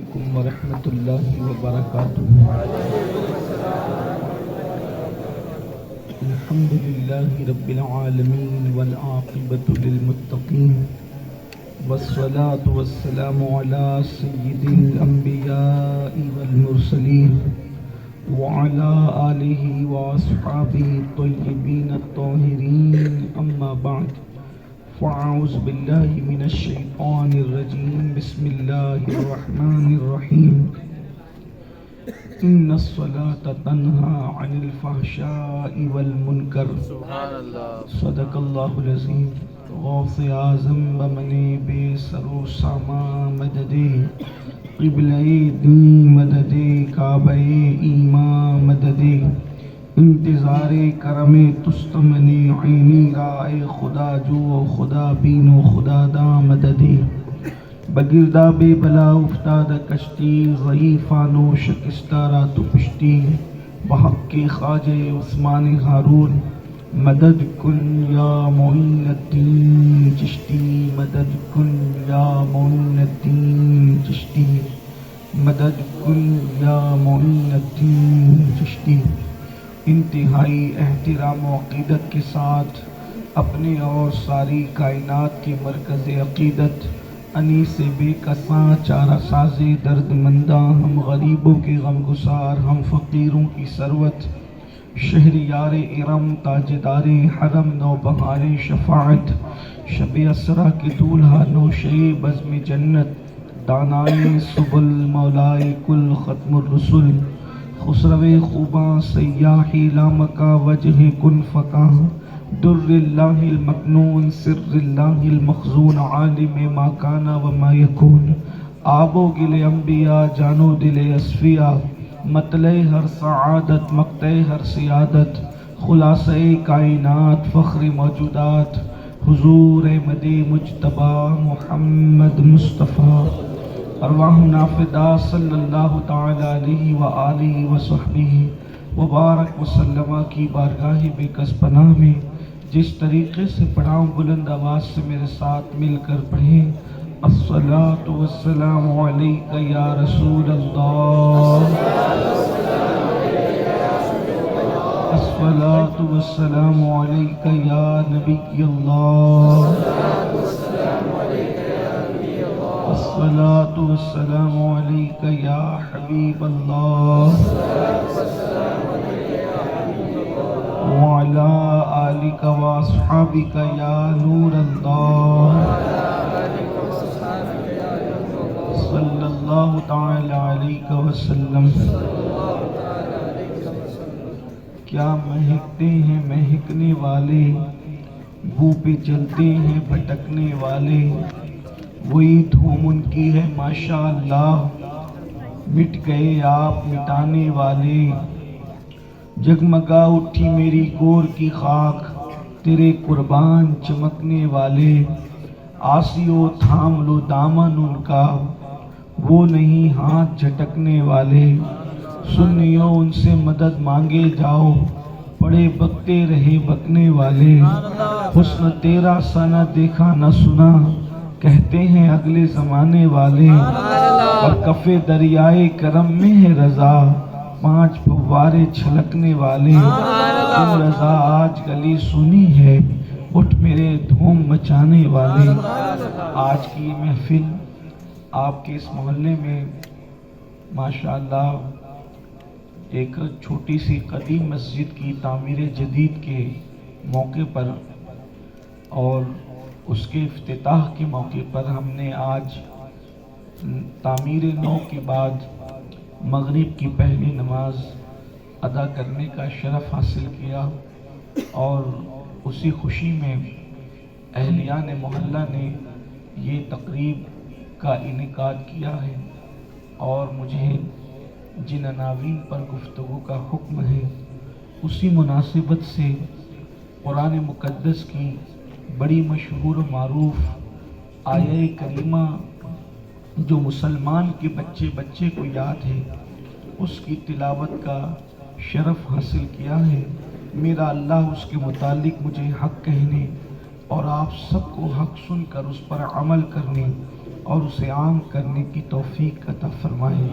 علیکم ورحمۃ اللہ وبرکاتہ۔ الحمد للہ رب العالمین والعاقبۃ للمتقین والصلاة والسلام علی سید الانبیاء والمرسلین وعلی آلہ واصحابہ الطیبین الطاہرین، اما بعد فاعوذ باللہ من الشیطان الرجیم، بسم اللہ الرحمن الرحیم۔ ان الصلاة تنہی عن الفحشاء والمنکر، سبحان اللہ۔ صدق اللہ العظیم۔ غوث اعظم بمن بے سر و ساما مددے، قبلہ دین مددے، کعبہ ایمان مددے، انتظار کرم تستمنی عینی رائے خدا جو خدا بین و خدا دا مددے، بگردہ بے بلا افتاد کشتی، ضعیفانو شکستہ را تو پشتی، بحق کے خواجہ عثمان ہارون مدد کن یا معین الدین چشتی، مدد کن یا معین الدین چشتی، مدد کن یا معین الدین چشتی۔ انتہائی احترام و عقیدت کے ساتھ اپنے اور ساری کائنات کے مرکز عقیدت انیس بے کساں چارہ ساز درد منداں، ہم غریبوں کے غم گسار، ہم فقیروں کی ثروت، شہریار ارم تاجدار حرم، نوبہار شفاعت، شب اسرا کے دولہا نوشے بزم جنت، دانائے سبل مولائے کل ختم الرسل، خسرو خوباں سیاحی لامکا وجہ کن فکاں، در اللہ المکنون سر اللہ المخزون، عالم ما کان و ما یکون، آب و گل انبیاء جانو دل اصفیاء، مطلع ہر سعادت مقطع ہر سیادت، خلاصہ کائنات فخر موجودات، حضور احمد مجتبی محمد مصطفیٰ، ارواحنا فدا صلی اللہ تعالی علیہ وآلہ وصحبہ وبارک وسلم کی بارگاہ بے کس پناہ میں جس طریقے سے پڑھاؤں، بلند آواز سے میرے ساتھ مل کر پڑھیں۔ الصلاۃ والسلام علیک یا رسول اللہ، الصلاۃ والسلام علیک یا نبی اللہ، الصلاۃ والسلام علیک یا حبیب اللہ، وعلی آلک واصحابک یا نور اللہ، صلی اللہ تعالی علیہ وسلم۔ کیا مہکتے ہیں مہکنے والے، بو پہ چلتے ہیں بھٹکنے والے، وہی دھوم ان کی ہے ماشاءاللہ، مٹ گئے آپ مٹانے والے، جگمگا اٹھی میری گور کی خاک، تیرے قربان چمکنے والے، آسیو تھام لو دامن ان کا، وہ نہیں ہاتھ جھٹکنے والے، سنیو ان سے مدد مانگے جاؤ، پڑے بکتے رہے بکنے والے، حسن تیرا سا نہ دیکھا نہ سنا، کہتے ہیں اگلے زمانے والے، اور کف دریائے کرم میں ہے رضا، 5 فوارے چھلکنے والے، تم رضا آج گلی سنی ہے، اٹھ میرے دھوم مچانے والے۔ آج کی یہ محفل آپ کے اس محلے میں ماشاءاللہ ایک چھوٹی سی قدیم مسجد کی تعمیر جدید کے موقع پر اور اس کے افتتاح کے موقع پر ہم نے آج تعمیر نو کے بعد مغرب کی پہلی نماز ادا کرنے کا شرف حاصل کیا، اور اسی خوشی میں اہلیان محلہ نے یہ تقریب کا انعقاد کیا ہے، اور مجھے جن عناوین پر گفتگو کا حکم ہے اسی مناسبت سے قرآن مقدس کی بڑی مشہور و معروف آیہ کریمہ جو مسلمان کے بچے کو یاد ہے، اس کی تلاوت کا شرف حاصل کیا ہے۔ میرا اللہ اس کے متعلق مجھے حق کہنے اور آپ سب کو حق سن کر اس پر عمل کرنے اور اسے عام کرنے کی توفیق عطا فرمائیں۔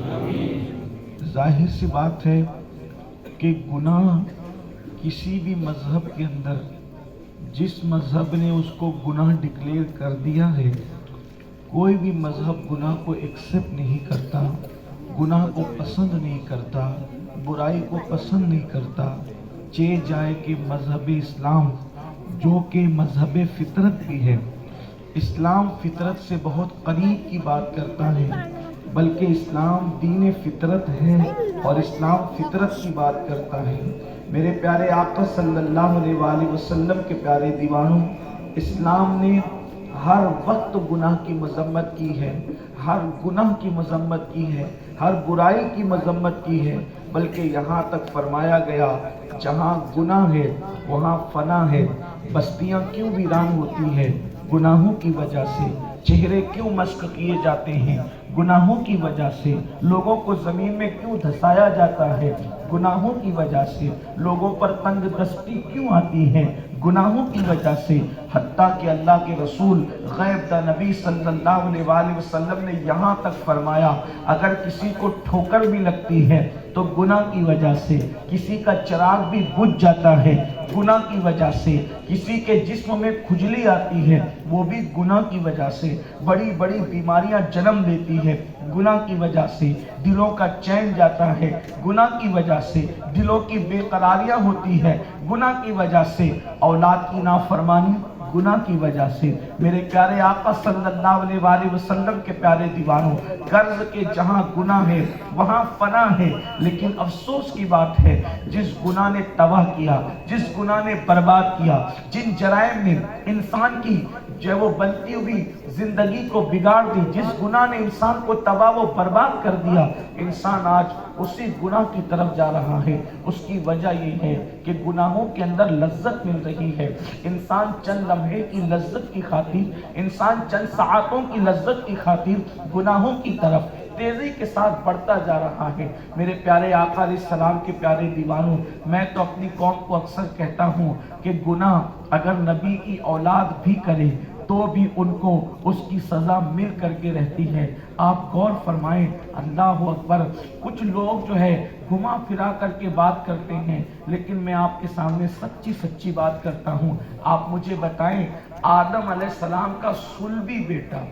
ظاہر سی بات ہے کہ گناہ کسی بھی مذہب کے اندر جس مذہب نے اس کو گناہ ڈکلیئر کر دیا ہے، کوئی بھی مذہب گناہ کو ایکسپٹ نہیں کرتا، گناہ کو پسند نہیں کرتا، برائی کو پسند نہیں کرتا، چاہے جائے کہ مذہب اسلام جو کہ مذہب فطرت بھی ہے، اسلام فطرت سے بہت قریب کی بات کرتا ہے، بلکہ اسلام دین فطرت ہے اور اسلام فطرت کی بات کرتا ہے۔ میرے پیارے آقا صلی اللہ علیہ وآلہ وسلم کے پیارے دیوانوں، اسلام نے ہر وقت گناہ کی مذمت کی ہے، ہر گناہ کی مذمت کی ہے، ہر برائی کی مذمت کی ہے، بلکہ یہاں تک فرمایا گیا جہاں گناہ ہے وہاں فنا ہے۔ بستیاں کیوں ویران ہوتی ہیں؟ گناہوں کی وجہ سے۔ چہرے کیوں مشق کیے جاتے ہیں؟ گناہوں کی وجہ سے۔ لوگوں کو زمین میں کیوں دھسایا جاتا ہے؟ گناہوں کی وجہ سے۔ لوگوں پر تنگ دستی کیوں آتی ہے؟ گناہوں کی وجہ سے۔ حتیٰ کہ اللہ کے رسول غیب دا نبی صلی اللہ علیہ وآلہ وسلم نے یہاں تک فرمایا اگر کسی کو ٹھوکر بھی لگتی ہے تو گناہ کی وجہ سے، کسی کا چراغ بھی بجھ جاتا ہے گناہ کی وجہ سے، کسی کے جسم میں کھجلی آتی ہے وہ بھی گناہ کی وجہ سے، بڑی بڑی بیماریاں جنم لیتی ہے گناہ کی وجہ سے، دلوں کا چین جاتا ہے گناہ کی وجہ سے، دلوں کی بے قراریاں ہوتی ہے گناہ کی وجہ سے، اولاد کی نافرمانی گناہ کی وجہ سے۔ میرے پیارے آقا صلی اللہ علیہ وآلہ وسلم کے پیارے دیوانوں، غرض کے جہاں گناہ ہے وہاں فنا ہے، لیکن افسوس کی بات ہے جس گناہ نے تباہ کیا، جس گناہ نے برباد کیا، جن جرائم نے انسان کی جو وہ بنتی ہوئی زندگی کو بگاڑ دی، جس گناہ نے انسان کو تباہ و برباد کر دیا، انسان آج اسی گناہ کی طرف جا رہا ہے۔ اس کی وجہ یہ ہے کہ گناہوں کے اندر لذت مل رہی ہے۔ انسان چند لمحے کی لذت کی خاطر، انسان چند ساعتوں کی لذت کی خاطر گناہوں کی طرف تیزی کے ساتھ بڑھتا جا رہا ہے۔ میرے پیارے آقا علیہ السلام کے پیارے دیوانوں، میں تو اپنی قوم کو اکثر کہتا ہوں کہ گناہ اگر نبی کی اولاد بھی کرے تو بھی ان کو اس کی سزا مل کر کے رہتی ہے۔ آپ غور فرمائیں، اللہ اکبر، کچھ لوگ جو ہے گھما پھرا کر کے بات کرتے ہیں، لیکن میں آپ کے سامنے سچی بات کرتا ہوں۔ آپ مجھے بتائیں، آدم علیہ السلام کا صلبی بیٹا،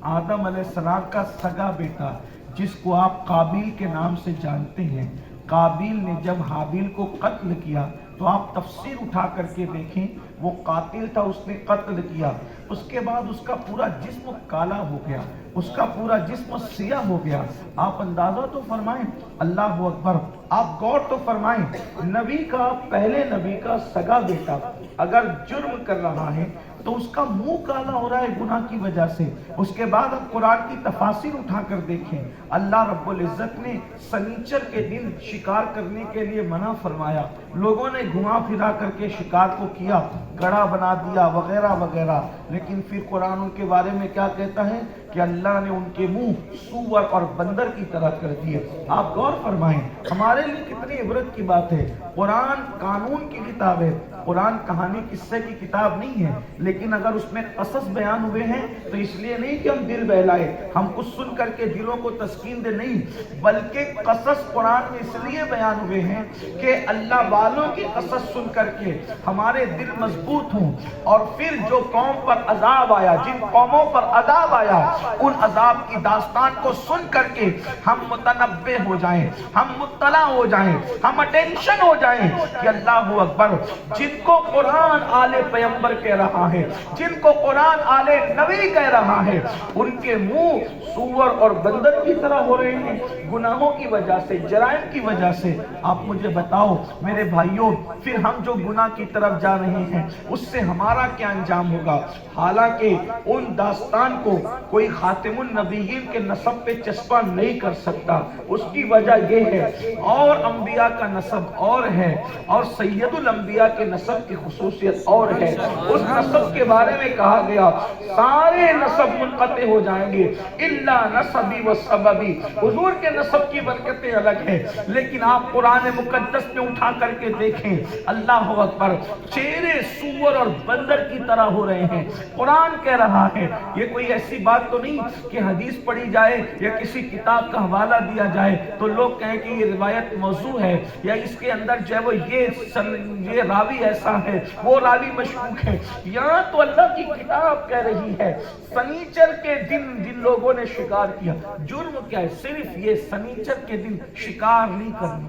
آدم علیہ السلام کا سگا بیٹا جس کو آپ قابیل کے نام سے جانتے ہیں، قابیل نے جب حابیل کو قتل کیا تو آپ تفسیر اٹھا کر کے دیکھیں، وہ قاتل تھا، اس نے قتل کیا، اس کے بعد اس کا پورا جسم کالا ہو گیا، اس کا پورا جسم سیاہ ہو گیا۔ آپ اندازہ تو فرمائیں، اللہ اکبر، آپ غور تو فرمائیں، نبی کا، پہلے نبی کا سگا بیٹا اگر جرم کر رہا ہے تو اس کا منہ کالا ہو رہا ہے گناہ کی وجہ سے۔ اس کے بعد اب قرآن کی تفاسیر اٹھا کر دیکھیں، اللہ رب العزت نے سنیچر کے دن شکار کرنے کے لیے منع فرمایا، لوگوں نے گھما پھرا کر کے شکار کو کیا، گڑھا بنا دیا وغیرہ وغیرہ، لیکن پھر قرآن ان کے بارے میں کیا کہتا ہے کہ اللہ نے ان کے منہ سور اور بندر کی طرح کر دیے۔ آپ غور فرمائیں، ہمارے لیے کتنی عبرت کی بات ہے۔ قرآن قانون کی کتاب ہے، قرآن کہانی قصے کی کتاب نہیں ہے، لیکن اگر اس میں قصص بیان ہوئے ہیں تو اس لیے نہیں کہ ہم دل بہلائے، ہم کچھ سن کر کے دلوں کو تسکین دے، نہیں، بلکہ قصص قرآن میں اس لیے بیان ہوئے ہیں کہ اللہ والوں کی قصص سن کر کے ہمارے دل مضبوط ہوں، اور پھر جو قوم پر عذاب آیا، جن قوموں پر عذاب آیا، ان عذاب کی داستان کو سن کر کے ہم متنبہ ہو جائیں، ہم مطلع ہو جائیں، ہم اٹینشن ہو جائیں کہ اللہ اکبر، جن کو قرآن آل پیغمبر کہہ رہا ہے، جن کو قرآن آل نبی کہہ رہا ہے، ان کے منہ سور اور بندر کی طرح ہو رہے ہیں گناہوں کی وجہ سے، جرائم کی وجہ سے۔ آپ مجھے بتاؤ میرے بھائیوں، پھر ہم جو گناہ کی طرف جا رہے ہیں اس سے ہمارا کیا انجام ہوگا؟ حالانکہ ان داستان کو کوئی خاتم النبیین کے نسب پہ چسپاں نہیں کر سکتا، اس کی وجہ یہ ہے، اور انبیاء کا نسب اور ہے، اور سید الانبیاء کے نسب نسب کی خصوصیت اور ہے. اس نسب کے بارے میں کہا گیا سارے نسب منقطع ہو جائیں گے الا نسبی و سببی. حضور کے نسب کی برکتیں الگ ہیں، لیکن آپ قرآن مقدس میں اٹھا کر کے دیکھیں، اللہ اکبر، چہرے سور اور بندر کی طرح ہو رہے ہیں. قرآن کہہ رہا ہے، یہ کوئی ایسی بات تو نہیں کہ حدیث پڑھی جائے یا کسی کتاب کا حوالہ دیا جائے تو لوگ کہیں کہ یہ روایت موضوع ہے یا اس کے اندر جو ہے وہ یہ راوی ایسا ہے، وہ راوی مشکوک ہے. یہاں تو اللہ کی کتاب کہہ رہی ہے سنیچر کے دن جن لوگوں نے شکار کیا، جرم کیا ہے؟ صرف یہ سنیچر کے دن شکار نہیں کرنا،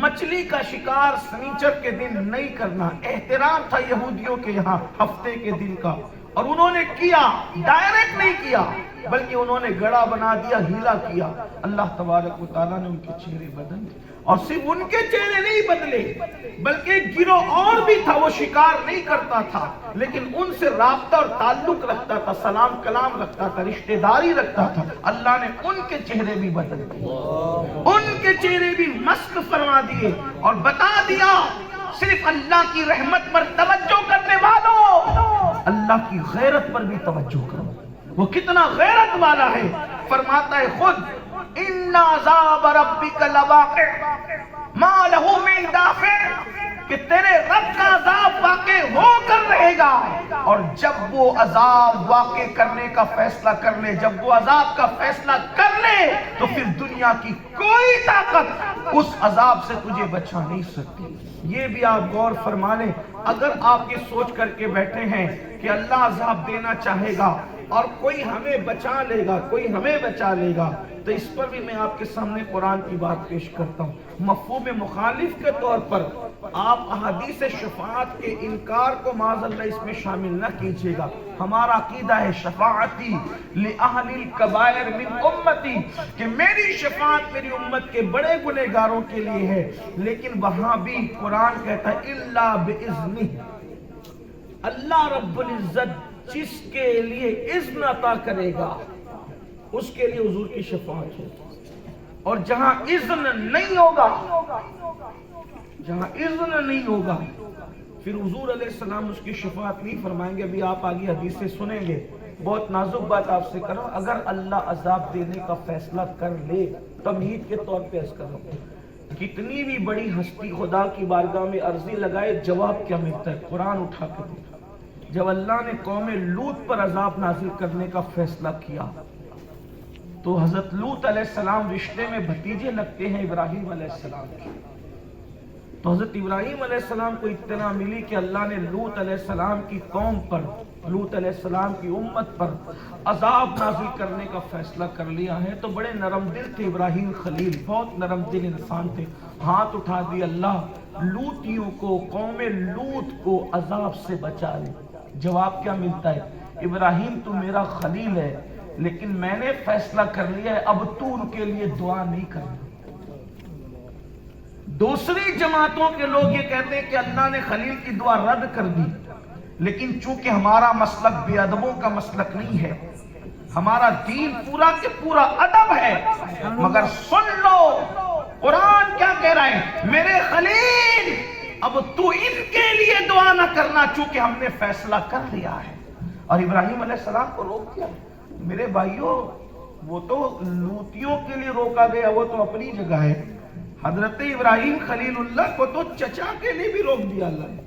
مچھلی کا شکار سنیچر کے دن نہیں کرنا. احترام تھا یہودیوں کے یہاں ہفتے کے دن کا، اور انہوں نے کیا، ڈائریکٹ نہیں کیا بلکہ انہوں نے گڑا بنا دیا، ہیلا کیا. اللہ تبارک و تعالیٰ نے ان کے چہرے بدل دیے، اور صرف ان کے چہرے نہیں بدلے بلکہ گروہ اور بھی تھا، وہ شکار نہیں کرتا تھا لیکن ان سے رابطہ اور تعلق رکھتا تھا، سلام کلام رکھتا تھا، رشتہ داری رکھتا تھا. اللہ نے ان کے چہرے بھی بدل دیے، ان کے چہرے بھی مسخ فرما دیے اور بتا دیا صرف اللہ کی رحمت پر توجہ کرنے والوں اللہ کی غیرت پر بھی توجہ کرو. وہ کتنا غیرت والا ہے، فرماتا ہے خود ان عذاب ربک لواقع ما له من دافع، کہ تیرے رب کا عذاب واقع ہو کر رہے گا، اور جب وہ عذاب واقع کرنے کا فیصلہ کر لے، جب وہ عذاب کا فیصلہ کر لے تو پھر دنیا کی کوئی طاقت اس عذاب سے تجھے بچا نہیں سکتی. یہ بھی آپ غور فرما لیں. اگر آپ یہ سوچ کر کے بیٹھے ہیں کہ اللہ عذاب دینا چاہے گا اور کوئی ہمیں بچا لے گا، کوئی ہمیں بچا لے گا، تو اس پر بھی میں آپ کے سامنے قرآن کی بات پیش کرتا ہوں. مفہوم مخالف کے طور پر آپ احادیث شفاعت کے انکار کو معاذ اللہ اس میں شامل نہ کیجیے گا. ہمارا عقیدہ ہے شفاعتی لأہل الکبائر من امتی، کہ میری شفاعت میری امت کے بڑے گنہگاروں کے لیے ہے، لیکن وہاں بھی قرآن کہتا ہے الا باذنہ. اللہ رب العزت جس کے لیے اذن عطا کرے گا اس کے لیے حضور کی شفاعت ہوگی، اور جہاں اذن نہیں ہوگا، جہاں اذن نہیں ہوگا پھر حضور علیہ السلام اس کی شفاعت نہیں فرمائیں گے. ابھی آپ آگے حدیثیں سنیں گے. بہت نازک بات آپ سے کروں، اگر اللہ عذاب دینے کا فیصلہ کر لے، تمہید کے طور پہ عرض کروں، کتنی بھی بڑی ہستی خدا کی بارگاہ میں عرضی لگائے، جواب کیا ملتا ہے؟ قرآن اٹھا کے دیکھا. جب اللہ نے قوم لوط پر عذاب نازل کرنے کا فیصلہ کیا تو حضرت لوط علیہ السلام رشتے میں بھتیجے لگتے ہیں ابراہیم علیہ السلام کے. تو حضرت ابراہیم علیہ السلام کو اطلاع ملی کہ اللہ نے لوط علیہ السلام کی قوم پر، لوط علیہ السلام کی امت پر عذاب نازل کرنے کا فیصلہ کر لیا ہے. تو بڑے نرم دل تھے ابراہیم خلیل، بہت نرم دل انسان تھے. ہاتھ اٹھا دی، اللہ لوطیوں کو، قوم لوط کو عذاب سے بچا لے. جواب کیا ملتا ہے؟ ابراہیم تو میرا خلیل ہے لیکن میں نے فیصلہ کر لیا ہے، اب تو ان کے لیے دعا نہیں کرنا. دوسری جماعتوں کے لوگ یہ کہتے ہیں کہ اللہ نے خلیل کی دعا رد کر دی، لیکن چونکہ ہمارا مسلک بے ادبوں کا مسلک نہیں ہے، ہمارا دین پورا کے پورا ادب ہے. مگر سن لو قرآن کیا کہہ رہا ہے، میرے خلیل اب تو ان کے لیے دعا نہ کرنا چونکہ ہم نے فیصلہ کر لیا ہے. اور ابراہیم علیہ السلام کو روک دیا. میرے بھائیوں، وہ تو لوطیوں کے لیے روکا گیا، وہ تو اپنی جگہ ہے. حضرت ابراہیم خلیل اللہ کو تو چچا کے لیے بھی روک دیا اللہ نے.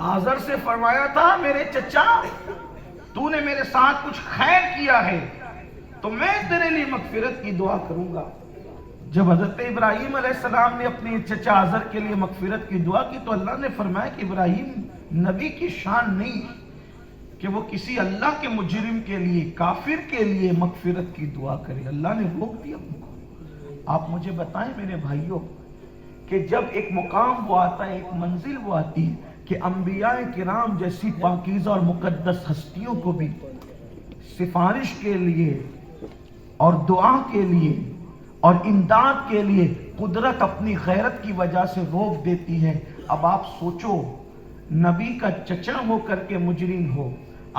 آزر سے فرمایا تھا میرے چچا تو نے میرے ساتھ کچھ خیر کیا ہے تو میں تیرے لیے مغفرت کی دعا کروں گا. جب حضرت ابراہیم علیہ السلام نے اپنے چچا آزر کے لیے مغفرت کی دعا کی تو اللہ نے فرمایا کہ ابراہیم نبی کی شان نہیں کہ وہ کسی اللہ کے مجرم کے لیے، کافر کے لیے مغفرت کی دعا کرے. اللہ نے روک دیا ان کو. آپ مجھے بتائیں میرے بھائیوں کہ جب ایک مقام وہ آتا ہے، ایک منزل وہ آتی ہے کہ انبیاء کرام جیسی پاکیزہ اور مقدس ہستیوں کو بھی سفارش کے لیے اور دعا کے لیے اور امداد کے لیے قدرت اپنی غیرت کی وجہ سے روک دیتی ہے. اب آپ سوچو، نبی کا چچا ہو کر کے مجرم ہو،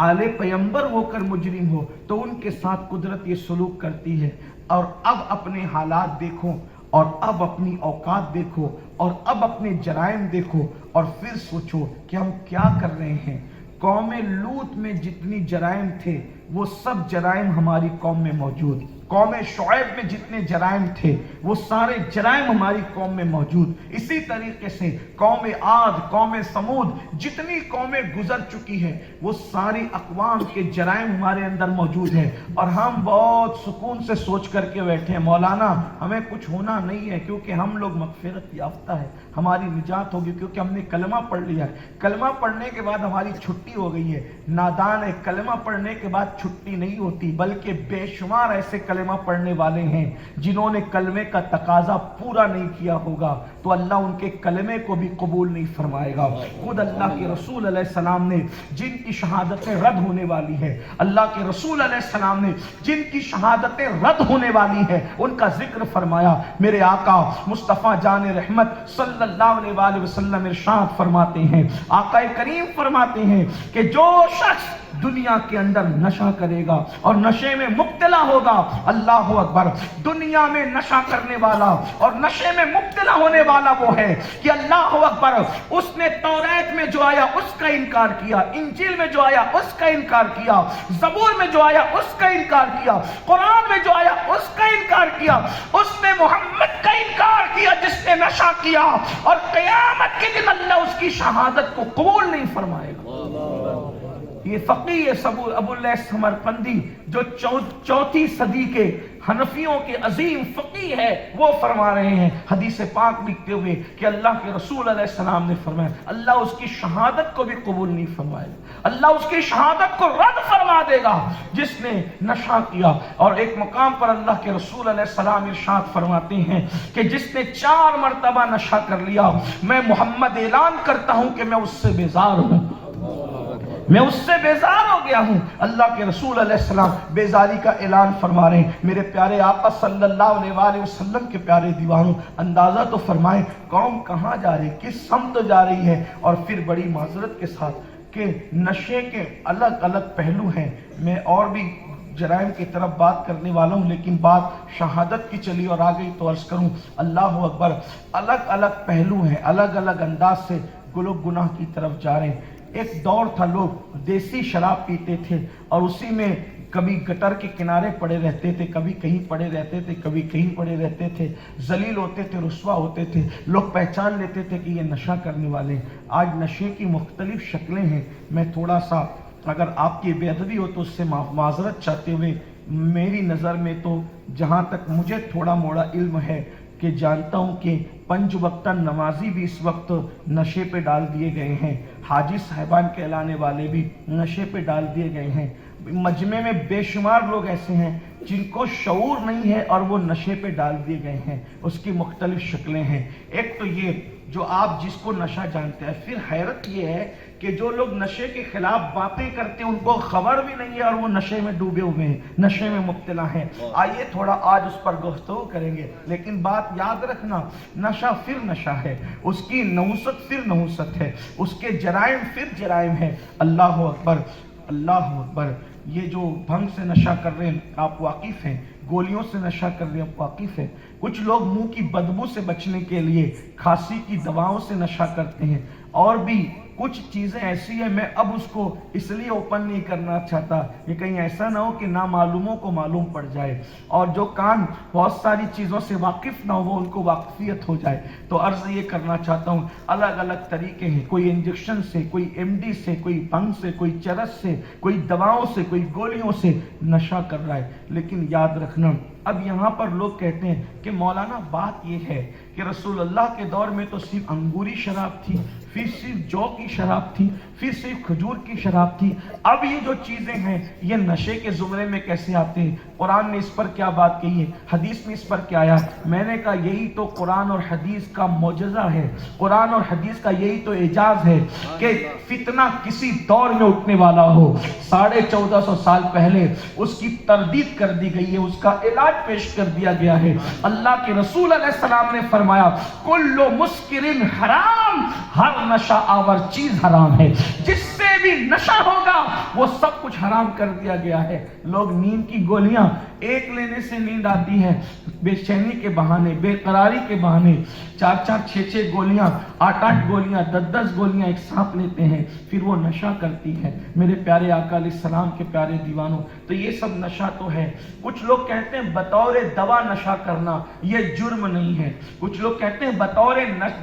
آل پیمبر ہو کر مجرم ہو تو ان کے ساتھ قدرت یہ سلوک کرتی ہے. اور اب اپنے حالات دیکھو، اور اب اپنی اوقات دیکھو اور اب اپنے جرائم دیکھو اور پھر سوچو کہ ہم کیا کر رہے ہیں۔ قوم لوط میں جتنی جرائم تھے وہ سب جرائم ہماری قوم میں موجود، قوم شعیب میں جتنے جرائم تھے وہ سارے جرائم ہماری قوم میں موجود۔ اسی طریقے سے قوم عاد، قوم سمود، جتنی قومیں گزر چکی ہیں وہ ساری اقوام کے جرائم ہمارے اندر موجود ہیں، اور ہم بہت سکون سے سوچ کر کے بیٹھے ہیں مولانا ہمیں کچھ ہونا نہیں ہے کیونکہ ہم لوگ مغفرت یافتہ ہے، ہماری نجات ہوگی کیونکہ ہم نے کلمہ پڑھ لیا ہے، کلمہ پڑھنے کے بعد ہماری چھٹی ہو گئی ہے۔ نادان ہے، کلمہ پڑھنے کے بعد چھٹی نہیں ہوتی، بلکہ بے شمار ایسے کلمہ پڑھنے والے ہیں جنہوں نے کلمے کا تقاضا پورا نہیں کیا ہوگا تو اللہ ان کے کلمے کو بھی قبول نہیں فرمائے گا۔ خود اللہ کے رسول علیہ السلام نے جن کی شہادتیں رد ہونے والی ہے، اللہ کے رسول علیہ السلام نے جن کی شہادتیں رد ہونے والی ہے ان کا ذکر فرمایا۔ میرے آقا مصطفیٰ جان رحمت صلی اللہ علیہ وآلہ وسلم ارشاد فرماتے ہیں، آقا کریم فرماتے ہیں کہ جو شخص دنیا کے اندر نشہ کرے گا اور نشے میں مبتلا ہوگا، اللہ اکبر، دنیا میں نشہ کرنے والا اور نشے میں مبتلا ہونے والا وہ ہے کہ اللہ اکبر اس نے توریت میں جو آیا اس کا انکار کیا، انجیل میں جو آیا اس کا انکار کیا، زبور میں جو آیا اس کا انکار کیا، قرآن میں جو آیا اس کا انکار کیا، اس نے محمد کا انکار کیا جس نے نشہ کیا، اور قیامت کے دن اللہ اس کی شہادت کو قبول نہیں فرمائے گا۔ یہ فقیہ ابو اللیث سمرقندی جو چوتھی صدی کے حنفیوں کے عظیم فقیہ ہے وہ فرما رہے ہیں حدیث پاک لکھتے ہوئے کہ اللہ کے رسول علیہ السلام نے فرمایا اللہ اس کی شہادت کو بھی قبول نہیں فرمائے گا، اللہ اس کی شہادت کو رد فرما دے گا جس نے نشہ کیا۔ اور ایک مقام پر اللہ کے رسول علیہ السلام ارشاد فرماتے ہیں کہ جس نے 4 مرتبہ نشہ کر لیا میں محمد اعلان کرتا ہوں کہ میں اس سے بیزار ہوں، میں اس سے بیزار ہو گیا ہوں۔ اللہ کے رسول علیہ السلام بیزاری کا اعلان فرما رہے ہیں۔ میرے پیارے آقا صلی اللہ علیہ وآلہ وسلم کے پیارے دیوانوں، اندازہ تو فرمائیں قوم کہاں جا رہی، کس سمت جا رہی ہے۔ اور پھر بڑی معذرت کے ساتھ کہ نشے کے الگ الگ پہلو ہیں، میں اور بھی جرائم کی طرف بات کرنے والا ہوں لیکن بات شہادت کی چلی اور آ گئی تو عرض کروں اللہ اکبر، الگ الگ پہلو ہیں، الگ الگ انداز سے لوگ گناہ کی طرف جا رہے ہیں۔ ایک دور تھا لوگ دیسی شراب پیتے تھے اور اسی میں کبھی گٹر کے کنارے پڑے رہتے تھے، کبھی کہیں پڑے رہتے تھے، کبھی کہیں پڑے رہتے تھے، ذلیل ہوتے تھے، رسوا ہوتے تھے، لوگ پہچان لیتے تھے کہ یہ نشہ کرنے والے ہیں۔ آج نشے کی مختلف شکلیں ہیں، میں تھوڑا سا اگر آپ کی بے ادبی ہو تو اس سے معذرت چاہتے ہوئے میری نظر میں تو جہاں تک مجھے تھوڑا موڑا علم ہے کہ جانتا ہوں کہ 5 وقتہ نمازی بھی اس وقت نشے پہ ڈال دیے گئے ہیں، حاجی صاحبان کہلانے والے بھی نشے پہ ڈال دیے گئے ہیں، مجمع میں بے شمار لوگ ایسے ہیں جن کو شعور نہیں ہے اور وہ نشے پہ ڈال دیے گئے ہیں۔ اس کی مختلف شکلیں ہیں، ایک تو یہ جو آپ جس کو نشہ جانتے ہیں، پھر حیرت یہ ہے کہ جو لوگ نشے کے خلاف باتیں کرتے ہیں ان کو خبر بھی نہیں ہے اور وہ نشے میں ڈوبے ہوئے ہیں، نشے میں مبتلا ہیں۔ آئیے تھوڑا آج اس پر گفتگو کریں گے، لیکن بات یاد رکھنا نشہ پھر نشہ ہے، اس کی نحوست پھر نحوست ہے، اس کے جرائم پھر جرائم ہے۔ اللہ اکبر، اللہ اکبر۔ یہ جو بھنگ سے نشہ کر رہے ہیں آپ واقف ہیں، گولیوں سے نشہ کر رہے ہیں آپ واقف ہیں، کچھ لوگ منہ کی بدبو سے بچنے کے لیے کھانسی کی دواؤں سے نشہ کرتے ہیں، اور بھی کچھ چیزیں ایسی ہیں میں اب اس کو اس لیے اوپن نہیں کرنا چاہتا کہ کہیں ایسا نہ ہو کہ نامعلوموں کو معلوم پڑ جائے اور جو کان بہت ساری چیزوں سے واقف نہ ہو وہ ان کو واقفیت ہو جائے۔ تو عرض یہ کرنا چاہتا ہوں الگ الگ طریقے ہیں، کوئی انجیکشن سے، کوئی ایم ڈی سے، کوئی بھنگ سے، کوئی چرس سے، کوئی دواؤں سے، کوئی گولیوں سے نشہ کر رہا ہے۔ لیکن یاد رکھنا اب یہاں پر لوگ کہتے ہیں کہ مولانا بات یہ ہے کہ رسول اللہ کے دور میں تو صرف انگوری شراب تھی، پھر صرف جو کی شراب تھی، پھر صرف کھجور کی شراب تھی، اب یہ جو چیزیں ہیں یہ نشے کے زمرے میں کیسے آتے ہیں؟ قرآن نے اس پر کیا بات کہی ہے، حدیث میں اس پر کیا آیا؟ میں نے کہا یہی تو قرآن اور حدیث کا معجزہ ہے، قرآن اور حدیث کا یہی تو اعجاز ہے کہ فتنہ کسی دور میں اٹھنے والا ہو 1450 سال پہلے اس کی تردید کر دی گئی ہے، اس کا علاج پیش کر دیا گیا ہے۔ اللہ کے رسول علیہ السلام نے فرمایا کل مسکر حرام، ہر نشہ آور چیز حرام ہے، جس سے بھی نشہ ہوگا وہ سب کچھ حرام کر دیا گیا ہے۔ لوگ نیند کی گولیاں ایک لینے سے نیند آتی ہے، بے چینی کے بہانے، بے قراری کے بہانے 4-4 6-6 گولیاں، 8-8 گولیاں، 10-10 گولیاں ایک ساتھ لیتے ہیں، پھر وہ نشہ کرتی ہے۔ میرے پیارے آقا علیہ السلام کے پیارے دیوانوں، تو یہ سب نشہ تو ہے۔ کچھ لوگ کہتے ہیں بطور دوا نشہ کرنا یہ جرم نہیں ہے، کچھ لوگ کہتے ہیں بطور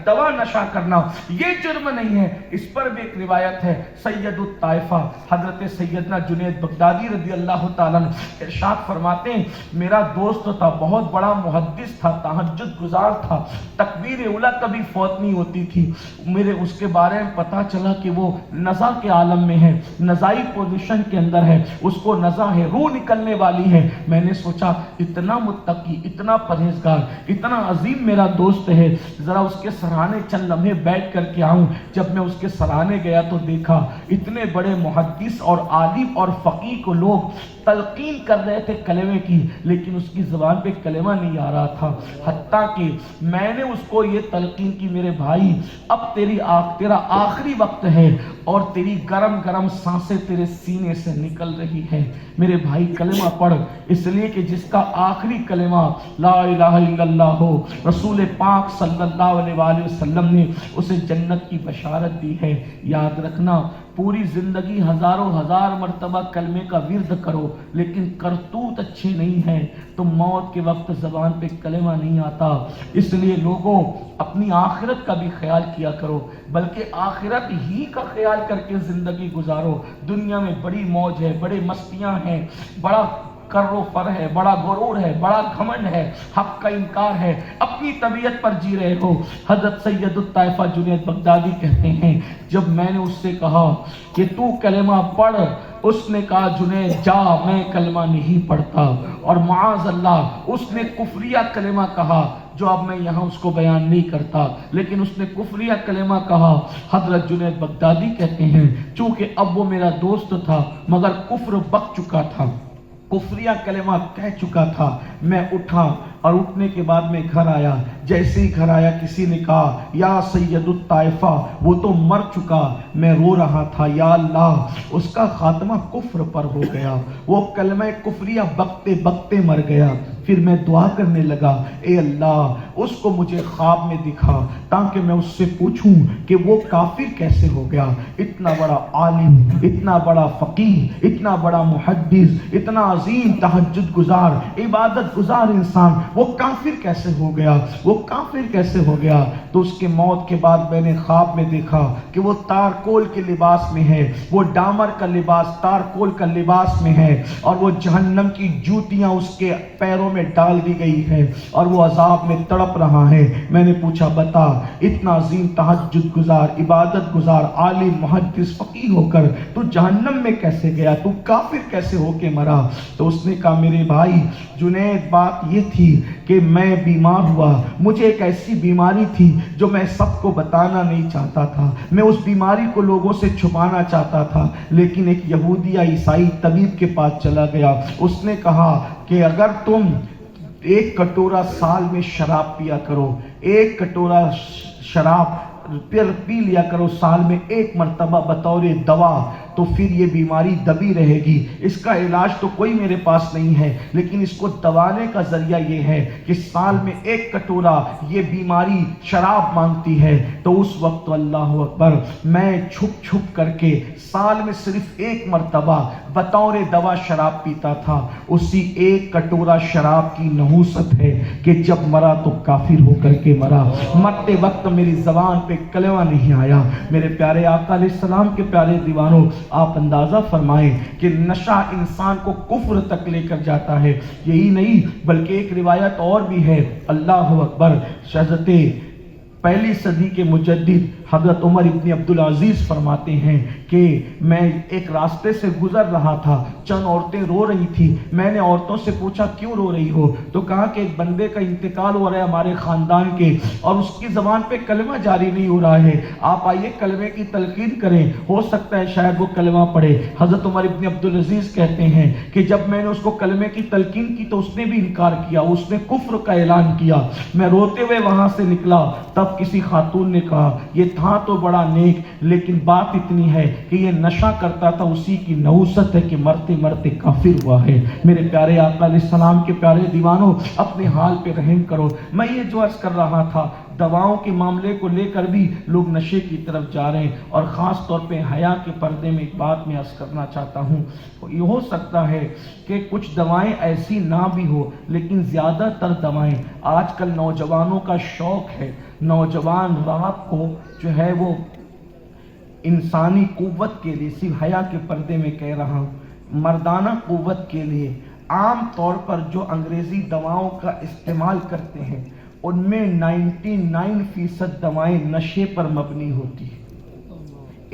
دوا نشہ کرنا یہ جرم نہیں ہے۔ اس پر بھی ایک روایت ہے، سید الطائفہ حضرت سیدنا جنید بغدادی رضی اللہ تعالیٰ عنہ ارشاد فرماتے ہیں، میرا دوست تھا، بہت بڑا محدث تھا، تہجد گزار تھا، تکبیر اولیٰ کبھی فوت نہیں ہوتی تھی۔ میرے اس کے بارے میں پتا چلا کہ وہ نزا کے عالم میں ہے، نزائی پوزیشن کے اندر ہے، اس کو نزا ہے، روح نکلنے والی ہے۔ میں نے سوچا اتنا متقی، اتنا پرہیزگار، اتنا عظیم میرا دوست ہے، ذرا اس کے سرانے چند لمحے بیٹھ کر کے آؤں۔ جب میں اس کے سرانے گیا تو دیکھا اتنے بڑے محدث اور عالم اور فقیہ کو لوگ تلقین کر رہے تھے کلمے کی، لیکن اس کی زبان پہ کلمہ نہیں آ رہا تھا۔ حتیٰ کہ میں نے اس کو یہ تلقین کی، میرے بھائی اب تیرا آخری وقت ہے اور تیری گرم گرم سانسیں تیرے سینے سے نکل رہی ہے، میرے بھائی کلمہ پڑھ، اس لیے کہ جس کا آخری کلمہ لا الہ الا اللہ ہو، رسول پاک صلی اللہ علیہ وآلہ وسلم نے اسے جنت کی بشارت دی ہے۔ یاد رکھنا، پوری زندگی ہزاروں ہزار مرتبہ کلمے کا ورد کرو، لیکن کرتوت اچھی نہیں ہے تو موت کے وقت زبان پہ کلمہ نہیں آتا۔ اس لیے لوگوں اپنی آخرت کا بھی خیال کیا کرو، بلکہ آخرت ہی کا خیال کر کے زندگی گزارو۔ دنیا میں بڑی موج ہے، بڑے مستیاں ہیں، بڑا کر و فر ہے، بڑا غرور ہے، بڑا گھمنڈ ہے، حق کا انکار ہے، اپنی طبیعت پر جی رہے ہو۔ حضرت سید الطائفہ جنید بغدادی کہتے ہیں، جب میں نے اس سے کہا کہ تو کلمہ پڑھ، اس نے کہا جنید جا، میں کلمہ نہیں پڑھتا، اور معاذ اللہ اس نے کفریہ کلمہ کہا جو اب میں یہاں اس کو بیان نہیں کرتا، لیکن اس نے کفریہ کلمہ کہا۔ حضرت جنید بغدادی کہتے ہیں چونکہ اب وہ میرا دوست تھا مگر کفر بک چکا تھا، کفریہ کلمہ کہہ چکا تھا، میں اٹھا اور اٹھنے کے بعد میں گھر آیا۔ جیسے ہی گھر آیا کسی نے کہا یا سید الطائفہ وہ تو مر چکا۔ میں رو رہا تھا، یا اللہ اس کا خاتمہ کفر پر ہو گیا، وہ کلمہ کفریہ بکتے بکتے مر گیا۔ پھر میں دعا کرنے لگا، اے اللہ اس کو مجھے خواب میں دکھا تاکہ میں اس سے پوچھوں کہ وہ کافر کیسے ہو گیا، اتنا بڑا عالم، اتنا بڑا فقیہ، اتنا بڑا محدث، اتنا عظیم تہجد گزار، عبادت گزار انسان، وہ کافر کیسے ہو گیا، وہ کافر کیسے ہو گیا۔ تو اس کے موت کے بعد میں نے خواب میں دیکھا کہ وہ تارکول کے لباس میں ہے، وہ ڈامر کا لباس تارکول کا لباس میں ہے، اور وہ جہنم کی جوتیاں اس کے پیروں میں ڈال دی گئی ہے اور وہ عذاب میں تڑپ رہا ہے۔ میں نے پوچھا بتا اتنا عظیم تہجد گزار، عبادت گزار، عالم، محدث، فقیہ ہو کر تو جہنم میں کیسے گیا، تو کافر کیسے ہو کے مرا؟ تو اس نے کہا میرے بھائی جنید بات یہ تھی کہ میں بیمار ہوا، مجھے ایک ایسی بیماری تھی جو میں سب کو بتانا نہیں چاہتا تھا، میں اس بیماری کو لوگوں سے چھپانا چاہتا تھا، لیکن ایک یہودی یا عیسائی طبیب کے پاس چلا گیا۔ اس نے کہا کہ اگر تم 1 کٹورا سال میں شراب پیا کرو، 1 کٹورا شراب پی لیا کرو سال میں 1 مرتبہ بطور دوا، تو پھر یہ بیماری دبی رہے گی۔ اس کا علاج تو کوئی میرے پاس نہیں ہے، لیکن اس کو دبانے کا ذریعہ یہ ہے کہ سال میں 1 کٹورا یہ بیماری شراب مانگتی ہے۔ تو اس وقت اللہ اکبر میں چھپ چھپ کر کے سال میں صرف 1 مرتبہ بطور دوا شراب پیتا تھا۔ اسی 1 کٹورا شراب کی نحوست ہے کہ جب مرا تو کافر ہو کر کے مرا، مرتے وقت میری زبان پہ کلمہ نہیں آیا۔ میرے پیارے آقا علیہ السلام کے پیارے دیوانوں، آپ اندازہ فرمائیں کہ نشہ انسان کو کفر تک لے کر جاتا ہے۔ یہی نہیں بلکہ ایک روایت اور بھی ہے، اللہ اکبر، حضرت پہلی صدی کے مجدد حضرت عمر ابن عبدالعزیز فرماتے ہیں کہ میں ایک راستے سے گزر رہا تھا، چند عورتیں رو رہی تھی، میں نے عورتوں سے پوچھا کیوں رو رہی ہو؟ تو کہا کہ ایک بندے کا انتقال ہو رہا ہے ہمارے خاندان کے اور اس کی زبان پہ کلمہ جاری نہیں ہو رہا ہے، آپ آئیے کلمے کی تلقین کریں، ہو سکتا ہے شاید وہ کلمہ پڑھے۔ حضرت عمر ابن عبدالعزیز کہتے ہیں کہ جب میں نے اس کو کلمے کی تلقین کی تو اس نے بھی انکار کیا، اس نے کفر کا اعلان کیا۔ میں روتے ہوئے وہاں سے نکلا، تب کسی خاتون نے کہا یہ تھا تو بڑا نیک، لیکن بات اتنی ہے کہ یہ نشہ کرتا تھا، اسی کی نحوست ہے کہ مرتے مرتے کافر ہوا ہے۔ میرے پیارے آقا علیہ السلام کے پیارے دیوانوں، اپنے حال پہ رحم کرو۔ میں یہ جو عرض کر رہا تھا، دواؤں کے معاملے کو لے کر بھی لوگ نشے کی طرف جا رہے ہیں، اور خاص طور پہ حیا کے پردے میں ایک بات میں عرض کرنا چاہتا ہوں، یہ ہو سکتا ہے کہ کچھ دوائیں ایسی نہ بھی ہو، لیکن زیادہ تر دوائیں آج کل نوجوانوں کا شوق ہے، نوجوان رات کو جو ہے وہ انسانی قوت کے لیے، صرف حیا کے پردے میں کہہ رہا ہوں، مردانہ قوت کے لیے عام طور پر جو انگریزی دواؤں کا استعمال کرتے ہیں، ان میں 99% دوائیں نشے پر مبنی ہوتی ہیں۔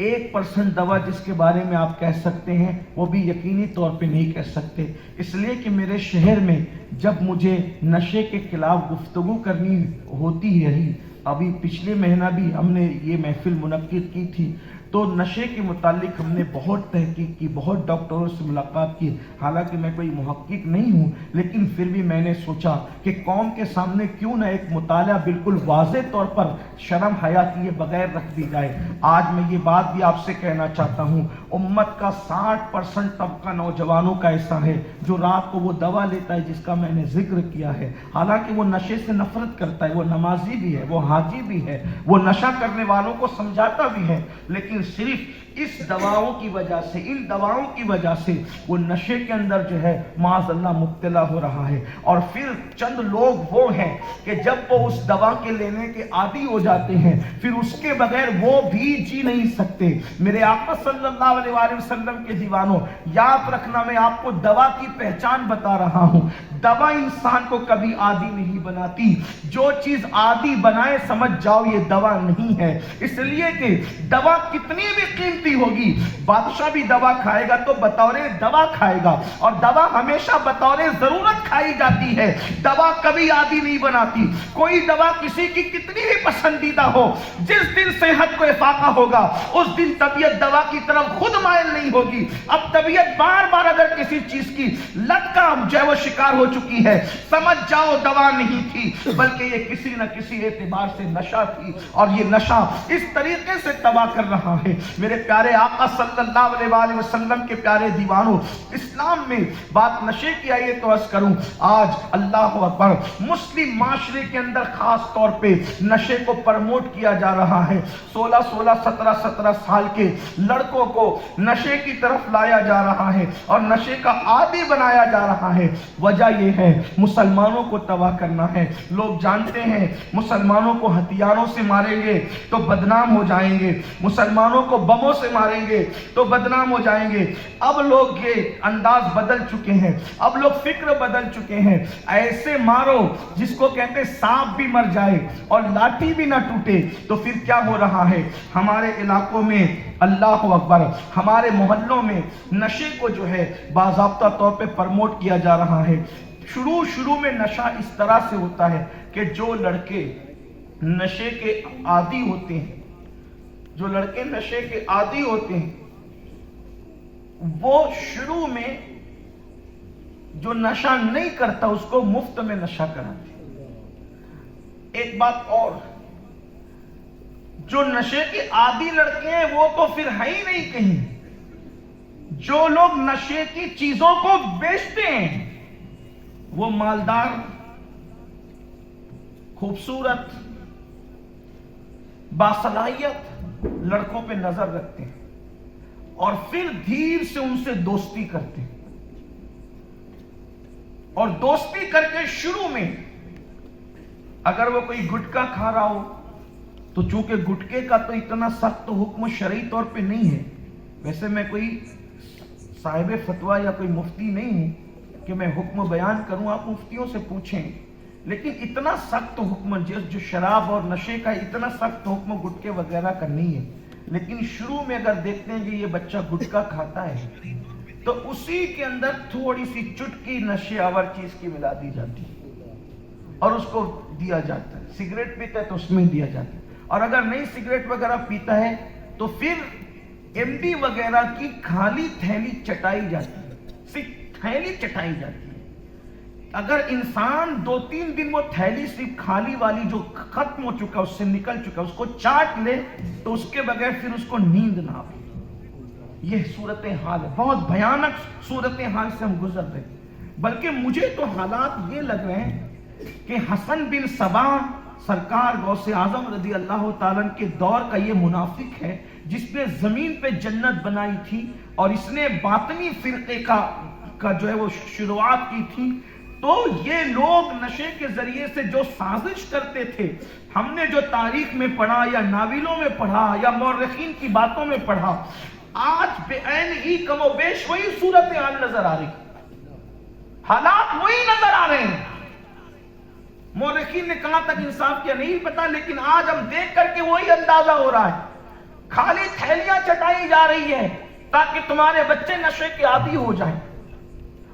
1% دوا جس کے بارے میں آپ کہہ سکتے ہیں، وہ بھی یقینی طور پہ نہیں کہہ سکتے، اس لیے کہ میرے شہر میں جب مجھے نشے کے خلاف گفتگو کرنی ہوتی رہی، ابھی پچھلے مہینہ بھی ہم نے یہ محفل منعقد کی تھی، تو نشے کے متعلق ہم نے بہت تحقیق کی، بہت ڈاکٹروں سے ملاقات کی۔ حالانکہ میں کوئی محقق نہیں ہوں، لیکن پھر بھی میں نے سوچا کہ قوم کے سامنے کیوں نہ ایک مطالعہ بالکل واضح طور پر شرم حیا کیے بغیر رکھ دی جائے۔ آج میں یہ بات بھی آپ سے کہنا چاہتا ہوں، امت کا 60% طبقہ نوجوانوں کا ایسا ہے جو رات کو وہ دوا لیتا ہے جس کا میں نے ذکر کیا ہے، حالانکہ وہ نشے سے نفرت کرتا ہے، وہ نمازی بھی ہے، وہ حاجی بھی ہے، وہ نشہ کرنے والوں کو سمجھاتا بھی ہے، لیکن صرف اس دواؤں کی وجہ سے، ان دواؤں کی وجہ سے وہ نشے کے اندر جو ہے معاذ اللہ مبتلا ہو رہا ہے۔ اور پھر چند لوگ وہ ہیں کہ جب وہ اس دوا کے لینے کے عادی ہو جاتے ہیں، پھر اس کے بغیر وہ بھی جی نہیں سکتے۔ میرے آقا صلی اللہ علیہ وآلہ وسلم کے دیوانوں، یاد رکھنا، میں آپ کو دوا کی پہچان بتا رہا ہوں۔ دوا انسان کو کبھی عادی نہیں بناتی، جو چیز عادی بنائے سمجھ جاؤ یہ دوا نہیں ہے، اس لیے کہ دوا کتنی بھی قیمتی ہوگی، بادشاہ بھی دوا کھائے گا تو بطور دوا کھائے گا، اور دوا ہمیشہ بطور ضرورت کھائی جاتی ہے، دوا کبھی عادی نہیں بناتی۔ کوئی دوا کسی کی کتنی بھی پسندیدہ ہو، جس دن صحت کو افاقہ ہوگا اس دن طبیعت دوا کی طرف خود مائل نہیں ہوگی۔ اب طبیعت بار بار اگر کسی چیز کی لت کا جو ہے وہ شکار ہو چکی ہے، سمجھ جاؤ دوا نہیں تھی، بلکہ یہ کسی نہ کسی اعتبار سے نشہ تھی، اور یہ نشہ اس طریقے سے تباہ کر رہا ہے۔ میرے پیارے آقا صلی اللہ علیہ وآلہ وسلم کے پیارے دیوانوں، اسلام میں بات نشے کی آئی تو عرض کروں، آج اللہ اکبر مسلم معاشرے کے اندر خاص طور پہ نشے کو پرموٹ کیا جا رہا ہے۔ 16 سال کے لڑکوں کو نشے کی طرف لایا جا رہا ہے اور نشے کا عادی بنایا جا رہا ہے۔ وجہ یہ ہے مسلمانوں کو تباہ کرنا ہے۔ لوگ جانتے ہیں مسلمانوں کو ہتھیاروں سے ماریں گے تو بدنام ہو جائیں گے، مسلمانوں کو بموں سے ماریں گے تو بدنام ہو جائیں گے۔ اب لوگ یہ انداز بدل چکے ہیں، اب لوگ فکر بدل چکے ہیں، ایسے مارو جس کو کہتے سانپ بھی مر جائے اور لاٹھی بھی نہ ٹوٹے۔ تو پھر کیا ہو رہا ہے ہمارے علاقوں میں، اللہ اکبر، ہمارے محلوں میں نشے کو جو ہے باضابطہ طور پہ پرموٹ کیا جا رہا ہے۔ شروع میں نشہ اس طرح سے ہوتا ہے کہ جو لڑکے نشے کے عادی ہوتے ہیں، جو لڑکے نشے کے عادی ہوتے ہیں، وہ شروع میں جو نشہ نہیں کرتا اس کو مفت میں نشہ کراتے ہیں۔ ایک بات اور، جو نشے کے عادی لڑکے ہیں وہ تو پھر ہے ہی نہیں کہیں، جو لوگ نشے کی چیزوں کو بیچتے ہیں وہ مالدار، خوبصورت، باصلاحیت لڑکوں پہ نظر رکھتے ہیں اور پھر دھیر سے ان سے دوستی کرتے ہیں، اور دوستی کر کے شروع میں اگر وہ کوئی گٹکا کھا رہا ہو تو چونکہ گٹکے کا تو اتنا سخت حکم شرعی طور پہ نہیں ہے، ویسے میں کوئی صاحب فتویٰ یا کوئی مفتی نہیں ہوں کہ میں حکم بیان کروں، آپ مفتیوں سے پوچھیں، لیکن اتنا سخت حکم جو شراب اور نشے کا اتنا سخت حکم گٹکے وغیرہ کا نہیں ہے، لیکن شروع میں اگر دیکھتے ہیں کہ یہ بچہ گٹکا کھاتا ہے تو اسی کے اندر تھوڑی سی چٹکی نشے آور چیز کی ملا دی جاتی ہے اور اس کو دیا جاتا ہے۔ سگریٹ پیتا ہے تو اس میں دیا جاتا ہے، اور اگر نہیں سگریٹ وغیرہ پیتا ہے تو پھر ایم ڈی وغیرہ کی خالی تھیلی چٹائی جاتی ہے، صرف تھیلی چٹائی جاتی ہے۔ اگر انسان 2-3 دن وہ تھیلی صرف خالی والی جو ختم ہو چکا اس سے نکل چکا اس کو چاٹ لے تو اس کے بغیر پھر اس کو نیند نہ آئے. یہ صورتحال ہے, بہت بھیانک صورتحال سے ہم گزر رہے ہیں. بلکہ مجھے تو حالات یہ لگ رہے ہیں کہ حسن بن صبا سرکار غوث اعظم رضی اللہ تعالیٰ کے دور کا یہ منافق ہے جس نے زمین پہ جنت بنائی تھی اور اس نے باطنی فرقے کا جو ہے وہ شروعات کی تھی. تو یہ لوگ نشے کے ذریعے سے جو سازش کرتے تھے, ہم نے جو تاریخ میں پڑھا یا ناولوں میں پڑھا یا مورخین کی باتوں میں پڑھا, آج بے عین ہی کم و بیش وہی صورتحال نظر آ رہی, حالات وہی نظر آ رہے ہیں. مورخین نے کہاں تک انصاف کیا نہیں پتا, لیکن آج ہم دیکھ کر کے وہی اندازہ ہو رہا ہے. خالی تھیلیاں چٹائی جا رہی ہے تاکہ تمہارے بچے نشے کے عادی ہو جائیں,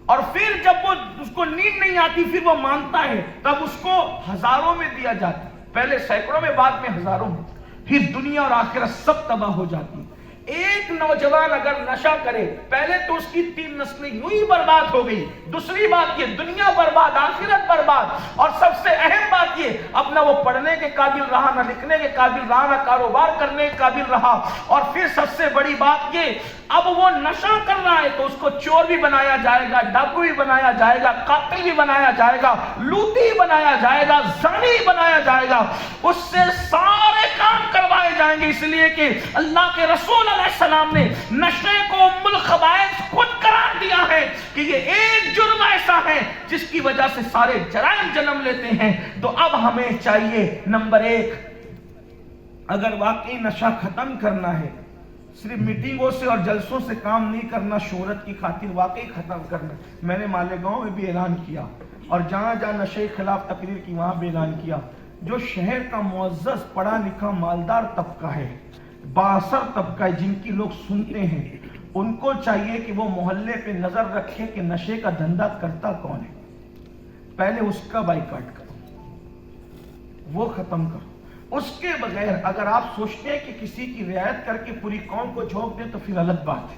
اور پھر جب وہ اس کو نیند نہیں آتی پھر وہ مانتا ہے تب اس کو ہزاروں میں دیا جاتا, پہلے سینکڑوں میں بعد میں ہزاروں میں, پھر دنیا اور آخرت سب تباہ ہو جاتی. ایک نوجوان اگر نشہ کرے پہلے تو اس کی 3 نسلیں یوں ہی برباد ہو گئی, دوسری بات یہ دنیا برباد, آخرت برباد, اور سب سے اہم بات یہ اب نہ وہ پڑھنے کے قابل رہا, نہ لکھنے کے قابل رہا, نہ کاروبار کرنے کے قابل رہا, اور پھر سب سے بڑی بات یہ اب وہ نشہ کر رہا ہے تو اس کو چور بھی بنایا جائے گا, ڈاکو بھی بنایا جائے گا, قاتل بھی بنایا جائے گا, لوٹی بھی بنایا جائے گا, زانی بھی بنایا جائے گا, اس سے سارے کام کروائے جائیں گے, اس لیے کہ اللہ کے رسول علیہ السلام نے نشے کو ام الخبائث خود قرار دیا ہے کہ یہ ایک جرم ایسا ہے جس کی وجہ سے سارے جرائم جنم لیتے ہیں. تو اب ہمیں چاہیے نمبر 1, اگر واقعی نشہ ختم کرنا ہے, صرف میٹنگوں سے اور جلسوں سے کام نہیں کرنا, شہرت کی خاطر واقعی ختم کرنا. میں نے مالیگاؤں میں بھی اعلان کیا اور جہاں جہاں نشے کے خلاف تقریر کی وہاں بھی اعلان کیا. جو شہر کا معزز پڑھا لکھا مالدار طبقہ ہے, بااثر طبقہ ہے, جن کی لوگ سنتے ہیں, ان کو چاہیے کہ وہ محلے پہ نظر رکھیں کہ نشے کا دھندا کرتا کون ہے, پہلے اس کا بائیکاٹ کرو, وہ ختم کرو. اس کے بغیر اگر آپ سوچتے ہیں کہ کسی کی رعایت کر کے پوری قوم کو جھونک دیں تو پھر الگ بات ہے.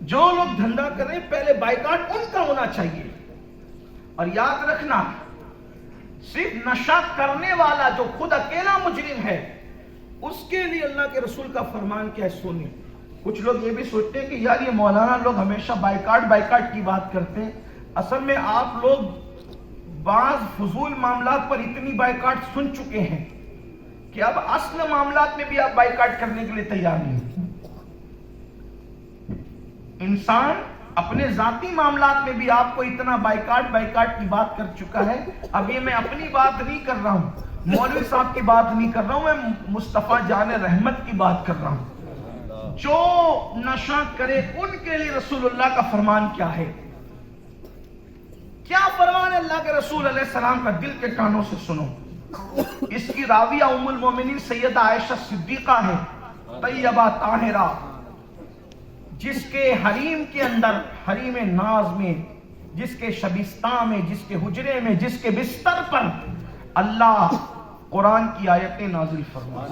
جو لوگ دھندا کر رہے ہیں پہلے بائیکاٹ ان کا ہونا چاہیے. اور یاد رکھنا, صرف نشہ کرنے والا جو خود اکیلا مجرم ہے اس کے لیے اللہ کے رسول کا فرمان کیا ہے سنیں. کچھ لوگ یہ بھی سوچتے ہیں کہ یار یہ مولانا لوگ ہمیشہ بائیکاٹ کی بات کرتے ہیں. اصل میں آپ لوگ بعض فضول معاملات پر اتنی بائیکاٹ سن چکے ہیں کہ اب اصل معاملات میں بھی آپ بائیکاٹ کرنے کے لیے تیار نہیں. انسان اپنے ذاتی معاملات میں بھی آپ کو اتنا بائیکاٹ کی بات کر چکا ہے. اب یہ میں اپنی بات نہیں کر رہا ہوں, مولوی صاحب کی بات نہیں کر رہا ہوں, میں مصطفیٰ جان رحمت کی بات کر رہا ہوں. جو نشہ کرے ان کے لیے رسول اللہ کا فرمان کیا ہے, کیا فرمان ہے اللہ کے رسول علیہ السلام کا, دل کے کانوں سے سنو. اس کی راویہ ام المومنین سیدہ عائشہ صدیقہ ہے, طیبہ طاہرہ, جس کے حریم کے اندر, حریم ناز میں, جس کے شبستان میں, جس کے حجرے میں, جس کے بستر پر اللہ قرآن کی آیتیں نازل فرما,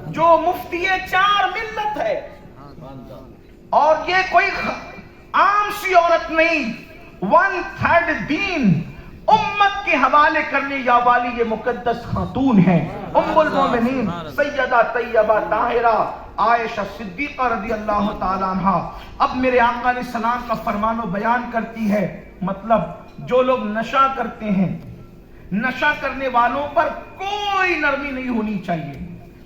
جو مفتی 4 ملت ہے, اور یہ کوئی عام سی عورت نہیں, 1/3 دین امت کے حوالے کرنے یا والی یہ مقدس خاتون ہے, ام المومنین سیدہ طیبہ طاہرہ عائشہ صدیقہ رضی اللہ تعالی عنہ. اب میرے آقا علیہ السلام کا فرمان و بیان کرتی ہے, مطلب جو لوگ نشہ کرتے ہیں, نشہ کرنے والوں پر کوئی نرمی نہیں ہونی چاہیے,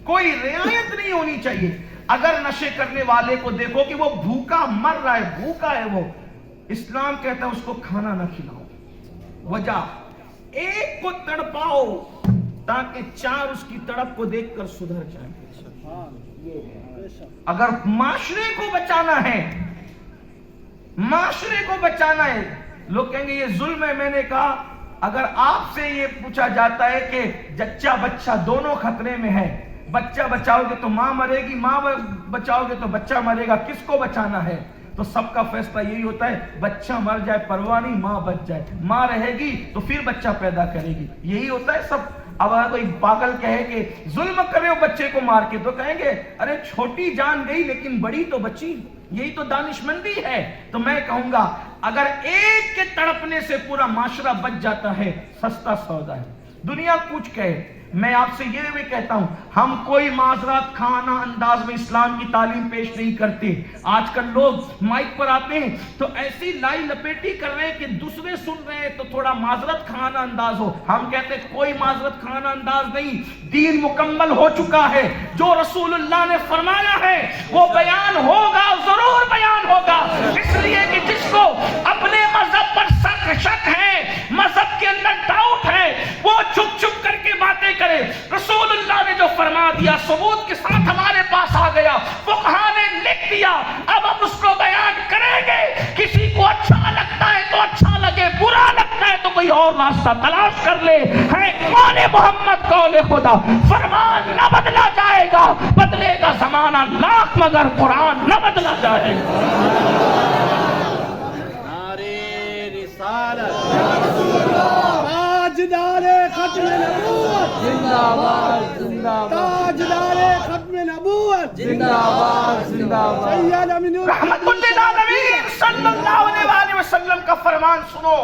کوئی رعایت نہیں ہونی چاہیے. اگر نشے کرنے والے کو دیکھو کہ وہ بھوکا مر رہا ہے, بھوکا ہے وہ, اسلام کہتا ہے اس کو کھانا نہ کھلاؤ. وجہ, ایک کو تڑپاؤ تاکہ 4 اس کی تڑپ کو دیکھ کر سدھر جائیں. اگر معاشرے کو بچانا ہے, معاشرے کو بچانا ہے, لوگ کہیں گے یہ ظلم ہے. میں نے کہا اگر آپ سے یہ پوچھا جاتا ہے کہ جچہ بچہ دونوں خطرے میں ہے, بچہ بچاؤ گے تو ماں مرے گی, ماں بچاؤ گے تو بچہ مرے گا, کس کو بچانا ہے, تو سب کا فیصلہ یہی ہوتا ہے بچہ مر جائے پرواہ نہیں, ماں بچ جائے. ماں رہے گی تو پھر بچہ پیدا کرے گی, یہی ہوتا ہے سب. اب اگر کوئی پاگل کہے کہ ظلم کرے ہو بچے کو مار کے, تو کہیں گے ارے چھوٹی جان گئی لیکن بڑی تو بچی, یہی تو دانشمندی ہے. تو میں کہوں گا اگر ایک کے تڑپنے سے پورا معاشرہ بچ جاتا ہے سستا سودا ہے. دنیا کچھ کہے, میں آپ سے یہ بھی کہتا ہوں ہم کوئی معذرات خانہ انداز میں اسلام کی تعلیم پیش نہیں کرتے. آج کل لوگ مائک پر آتے ہیں تو ایسی لائی لپیٹی کر رہے ہیں کہ دوسرے سن رہے ہیں تو تھوڑا معذرت خانہ انداز ہو. ہم کہتے ہیں کوئی معذرت خانہ انداز نہیں, دین مکمل ہو چکا ہے. جو رسول اللہ نے فرمایا ہے وہ بیان ہوگا, ضرور بیان ہوگا. اس لیے کہ جس کو اپنے مذہب پر شک ہے, مذہب کے اندر ڈاؤٹ ہے, وہ چھپ چھپ کر کے باتیں کرے. رسول اللہ نے جو فرما دیا ثبوت کے ساتھ ہمارے پاس آ گیا, فقہا نے لکھ دیا, اب ہم اس کو بیان کریں گے. کسی کو اچھا لگتا ہے تو اچھا لگے, برا لگتا ہے تو کوئی اور راستہ تلاش کر لے. ہے قول محمد قول خدا, فرمان نہ بدلا جائے گا, بدلے گا زمانہ لاکھ مگر قرآن نہ بدلا جائے گا. تاجدار ختم نبوت زندہ باد, زندہ باد. تاجدار ختم نبوت زندہ باد, زندہ باد. سید امین رحمت للعالمین صلی اللہ علیہ وآلہ وسلم کا فرمان سنو.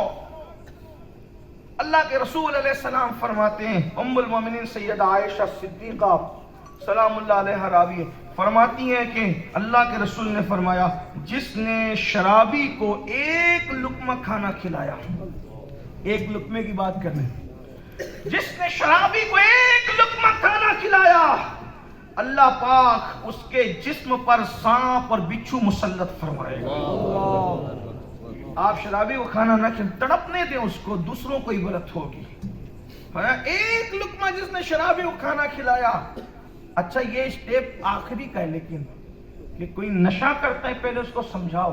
اللہ کے رسول علیہ السلام فرماتے ہیں, ام المومنین سیدہ عائشہ صدیقہ سلام اللہ علیہ راوی فرماتی ہیں کہ اللہ کے رسول نے فرمایا جس نے شرابی کو ایک لقمہ کھانا کھلایا, ایک لقمے کی بات کرنے, جس نے شرابی کو ایک لقمہ کھانا کھلایا, اللہ پاک اس کے جسم پر سانپ اور بچھو مسلط فرمائے گا. آپ شرابی کو کھانا نہ کھلائیں, تڑپنے دیں اس کو, دوسروں کو عبرت ہوگی. ایک لقمہ جس نے شرابی کو کھانا کھلایا. اچھا یہ اسٹیپ آخری کا ہے, لیکن کہ کوئی نشہ کرتا ہے پہلے اس کو سمجھاؤ,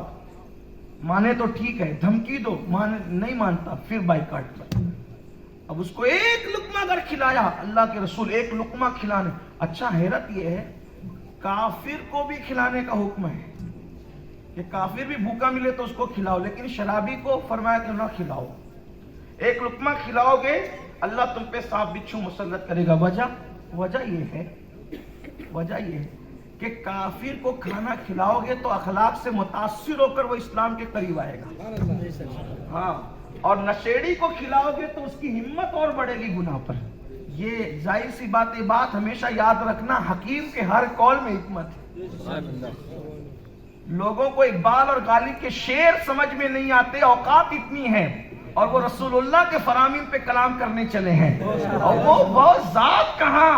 مانے تو ٹھیک ہے, دھمکی دو, نہیں مانتا پھر بائیکاٹ کر. اب اس کو ایک لقمہ اگر کھلایا, اللہ کے رسول ایک لقمہ کھلانے. اچھا حیرت یہ ہے کافر کو بھی کھلانے کا حکم ہے کہ کافر بھی بھوکا ملے تو اس کو کھلاؤ, لیکن شرابی کو فرمایا کہ نہ کھلاؤ. ایک لقمہ کھلاؤ گے اللہ تم پہ سانپ بچھو مسلط کرے گا. وجہ یہ ہے کہ کافر کو کھانا کھلاؤ گے تو اخلاق سے متاثر ہو کر وہ اسلام کے قریب آئے گا. ہاں, اور نشیڑی کو کھلاؤ گے تو اس کی ہمت اور بڑھے گی گناہ پر. یہ ظاہر سی بات, یہ بات ہمیشہ یاد رکھنا, حکیم کے ہر قول میں حکمت ہے. لوگوں کو اقبال اور غالب کے شعر سمجھ میں نہیں آتے, اوقات اتنی ہیں, اور وہ رسول اللہ کے فرامین پہ کلام کرنے چلے ہیں. اور وہ ذات کہاں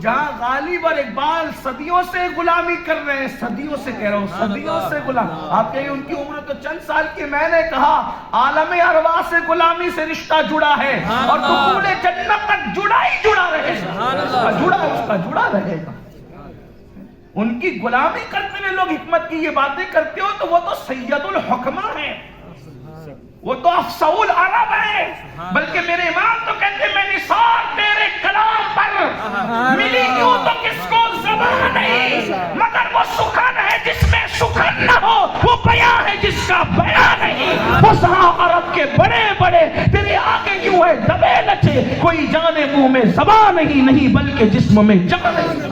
جہاں غالب اور اقبال صدیوں سے غلامی کر رہے ہیں, صدیوں سے کہہ رہا ہوں, صدیوں سے غلام. آپ کہیں ان کی عمر تو چند سال کی, میں نے کہا عالم ارواح سے غلامی سے رشتہ جڑا ہے اور دخول جنت تک جڑا رہے گا, جڑا رہے گا. ان کی غلامی کرتے ہوئے لوگ حکمت کی یہ باتیں کرتے ہو تو وہ تو سید الحکمہ ہیں, وہ تو افصح العرب ہے. بلکہ میرے امام تو کہتے ہیں میں نثار تیرے کلام پر ملی کیوں تو کس کو زبان نہیں, مگر وہ سخن ہے جس میں سخن نہ ہو, وہ بیان ہے جس کا بیان نہیں. فصحا عرب کے بڑے بڑے تیرے آگے کیوں ہے دبے لچے, کوئی جانے منہ میں زبان نہیں بلکہ جسم میں جان نہیں.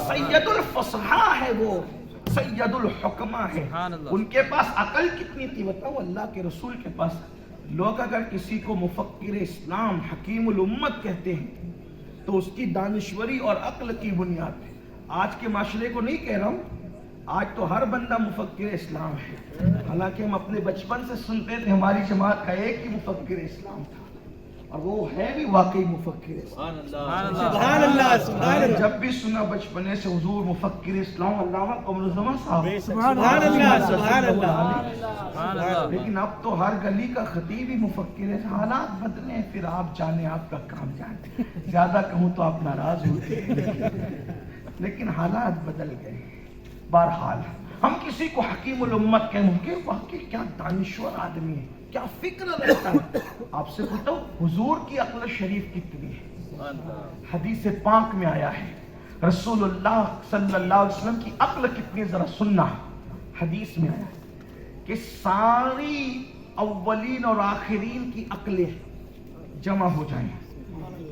سید الفصحا ہے, وہ سید الحکمہ ہے. ان کے پاس عقل کتنی تھی بتاؤ, اللہ کے رسول کے پاس. لوگ اگر کسی کو مفکر اسلام حکیم الامت کہتے ہیں تو اس کی دانشوری اور عقل کی بنیاد پہ. آج کے معاشرے کو نہیں کہہ رہا ہوں, آج تو ہر بندہ مفکر اسلام ہے. حالانکہ ہم اپنے بچپن سے سنتے تھے ہماری جماعت کا ایک ہی مفکر اسلام تھا, اور وہ ہے بھی واقعی مفکر اسلام. سبحان اللہ, سبحان اللہ. جب بھی سنا بچپنے سے حضور مفکر اسلام علامہ قمر الزمان صاحب, سبحان اللہ, سبحان اللہ. لیکن اب تو ہر گلی کا خطیب ہی مفکر ہے. حالات بدلے, پھر آپ جانے, آپ کا کام جانے. زیادہ کہوں تو آپ ناراض ہوتے ہیں, لیکن حالات بدل گئے. بہرحال ہم کسی کو حکیم الامت کہیں کہ واقعی کیا دانشور آدمی ہے, کیا فکر رہتا ہے. آپ سے پوچھو حضور کی عقل شریف کتنی ہے. حدیث پاک میں آیا ہے رسول اللہ صلی اللہ علیہ وسلم کی عقل کتنی, ذرا سننا. حدیث میں آیا کہ ساری اولین اور آخرین کی عقلیں جمع ہو جائیں,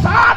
7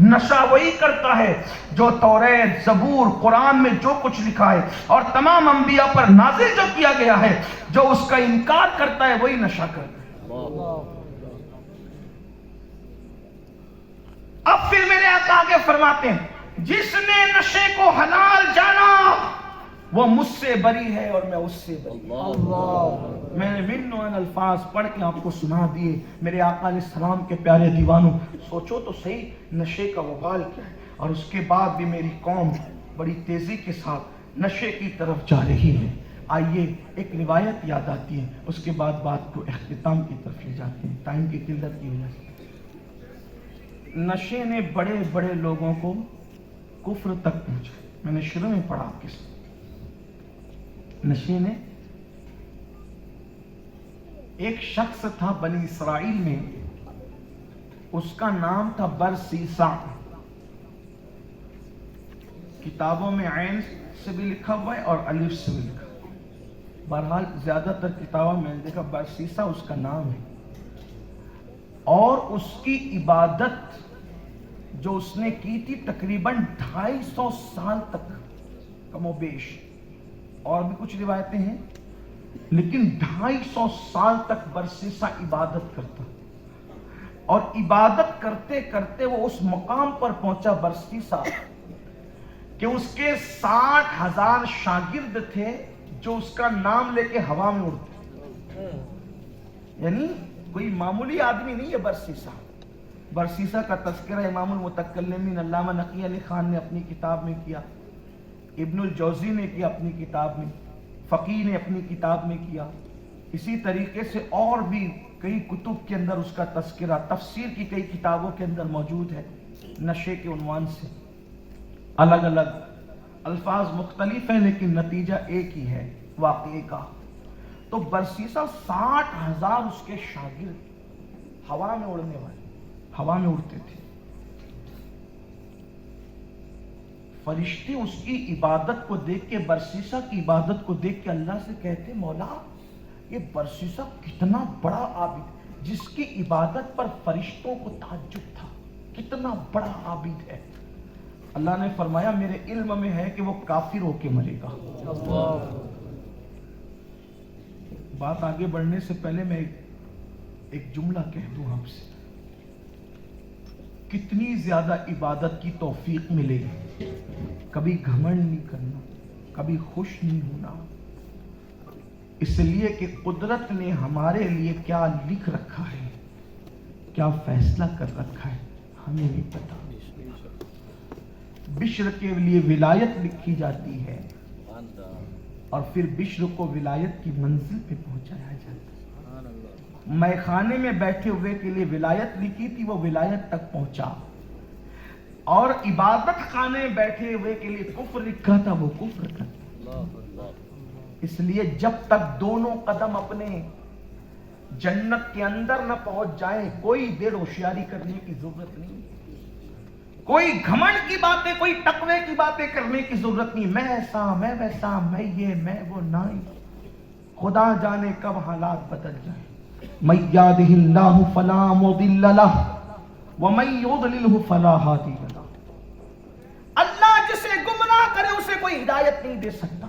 نشہ وہی کرتا ہے جو توریت، زبور، قرآن میں جو کچھ لکھا ہے اور تمام انبیاء پر نازل جو کیا گیا ہے، جو اس کا انکار کرتا ہے وہی نشہ کرتا ہے۔ اب پھر میرے آقا آگے فرماتے ہیں جس نے نشے کو حلال جانا وہ مجھ سے بری ہے اور میں اس سے بری ہوں۔ میں نے من الفاظ پڑھ کے آپ کو سنا دیے۔ میرے آقا علیہ السلام کے پیارے دیوانوں، سوچو تو صحیح نشے کا وبال کیا ہے، اور اس کے بعد بھی میری قوم بڑی تیزی کے ساتھ نشے کی طرف جا رہی ہے۔ آئیے ایک روایت یاد آتی ہے، اس کے بعد بات کو اختتام کی طرف لے جاتے ہیں ٹائم کی قلت کی وجہ سے۔ نشے نے بڑے بڑے لوگوں کو کفر تک پہنچا۔ میں نے شروع میں پڑھا آپ کے ساتھ، نشے نے ایک شخص تھا بنی اسرائیل میں، اس کا نام تھا برسیسا، کتابوں میں عین سے بھی لکھا ہوا ہے اور الف سے بھی لکھا ہوا ہے، بہرحال زیادہ تر کتابوں میں دیکھا برسیسا اس کا نام ہے، اور اس کی عبادت جو اس نے کی تھی تقریباً 250 سال تک کم و بیش، اور بھی کچھ روایتیں ہیں، لیکن 250 سال تک برسیسا عبادت کرتا، اور عبادت کرتے کرتے وہ اس مقام پر پہنچا برسیسا کہ اس کے 60,000 شاگرد تھے جو اس کا نام لے کے ہوا میں اڑتے، یعنی کوئی معمولی آدمی نہیں ہے برسیسا۔ برسیسا کا تذکرہ امام المتکلمین علامہ نقی علی خان نے اپنی کتاب میں کیا، ابن الجوزی نے کیا اپنی کتاب میں، فقی نے اپنی کتاب میں کیا، اسی طریقے سے اور بھی کئی کتب کے اندر اس کا تذکرہ، تفسیر کی کئی کتابوں کے اندر موجود ہے۔ نشے کے عنوان سے الگ الگ الفاظ مختلف ہیں لیکن نتیجہ ایک ہی ہے واقعے کا۔ تو برسیسا 60,000 اس کے شاگرد ہوا میں اڑنے والے، ہوا میں اڑتے تھے۔ فرشتے اس کی عبادت کو دیکھ کے، برسیسا کی عبادت کو دیکھ کے اللہ سے کہتے مولا یہ برسیسا کتنا بڑا عابد، جس کی عبادت پر فرشتوں کو تعجب تھا، کتنا بڑا عابد ہے۔ اللہ نے فرمایا میرے علم میں ہے کہ وہ کافر ہو کے مرے گا۔ بات آگے بڑھنے سے پہلے میں ایک جملہ کہہ دوں آپ سے، کتنی زیادہ عبادت کی توفیق ملے گی، کبھی گھمنڈ نہیں کرنا، کبھی خوش نہیں ہونا، اس لیے کہ قدرت نے ہمارے لیے کیا لکھ رکھا ہے، کیا فیصلہ کر رکھا ہے ہمیں نہیں پتا۔ بشر کے لیے ولایت لکھی جاتی ہے اور پھر بشر کو ولایت کی منزل پہ پہنچایا جاتا ہے۔ میں خانے میں بیٹھے ہوئے کے لیے ولایت لکھی تھی، وہ ولایت تک پہنچا، اور عبادت خانے میں بیٹھے ہوئے کے لیے کفر لکھا تھا، وہ کفر کرتا۔ اس لیے جب تک دونوں قدم اپنے جنت کے اندر نہ پہنچ جائیں کوئی دیر ہوشیاری کرنے کی ضرورت نہیں، کوئی گھمنڈ کی باتیں، کوئی تقوی کی باتیں کرنے کی ضرورت نہیں، میں ایسا میں ویسا، میں یہ میں وہ، نہیں، خدا جانے کب حالات بدل جائیں۔ من یہدہ اللہ فلا مضل لہ ومن یضللہ فلا ہادی لہ، اللہ جسے گمراہ کرے اسے کوئی ہدایت نہیں دے سکتا،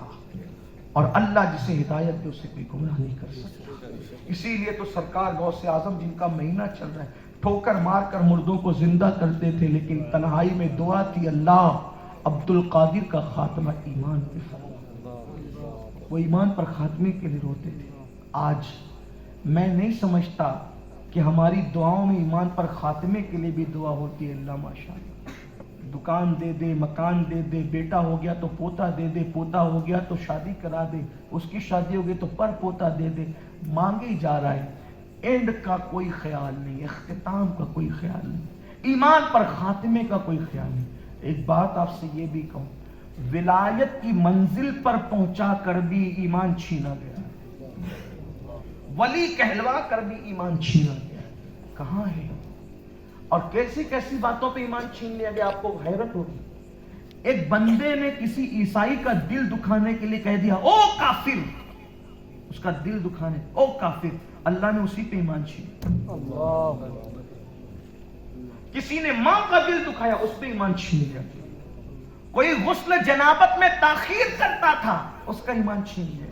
اور اللہ جسے ہدایت دے اسے کوئی گمراہ نہیں کر سکتا۔ اسی لیے تو سرکار غوث اعظم جن کا مہینہ چل رہا ہے ٹھوکر مار کر مردوں کو زندہ کرتے تھے، لیکن تنہائی میں دعا تھی اللہ عبد القادر کا خاتمہ ایمان پہ فرما، وہ ایمان پر خاتمے کے لیے روتے تھے۔ آج میں نہیں سمجھتا کہ ہماری دعاؤں میں ایمان پر خاتمے کے لیے بھی دعا ہوتی ہے۔ اللہ ماشاءاللہ، دکان دے دے، مکان دے دے، بیٹا ہو گیا تو پوتا دے دے، پوتا ہو گیا تو شادی کرا دے، اس کی شادی ہو گئی تو پر پوتا دے دے، مانگے ہی جا رہا ہے، اینڈ کا کوئی خیال نہیں، اختتام کا کوئی خیال نہیں، ایمان پر خاتمے کا کوئی خیال نہیں۔ ایک بات آپ سے یہ بھی کہوں، ولایت کی منزل پر پہنچا کر بھی ایمان چھینا گیا، ولی کہلوا کر بھی ایمان چھینا گیا، کہاں ہے؟ اور کیسی کیسی باتوں پہ ایمان چھین لیا گیا، آپ کو حیرت ہوگی۔ ایک بندے نے کسی عیسائی کا دل دکھانے کے لیے کہہ دیا او کافر، اس کا دل دکھانے، او کافر، اللہ نے اسی پہ ایمان چھین۔ کسی نے ماں کا دل دکھایا اس پہ ایمان چھین لیا. کوئی غسل جنابت میں تاخیر کرتا تھا اس کا ایمان چھین لیا.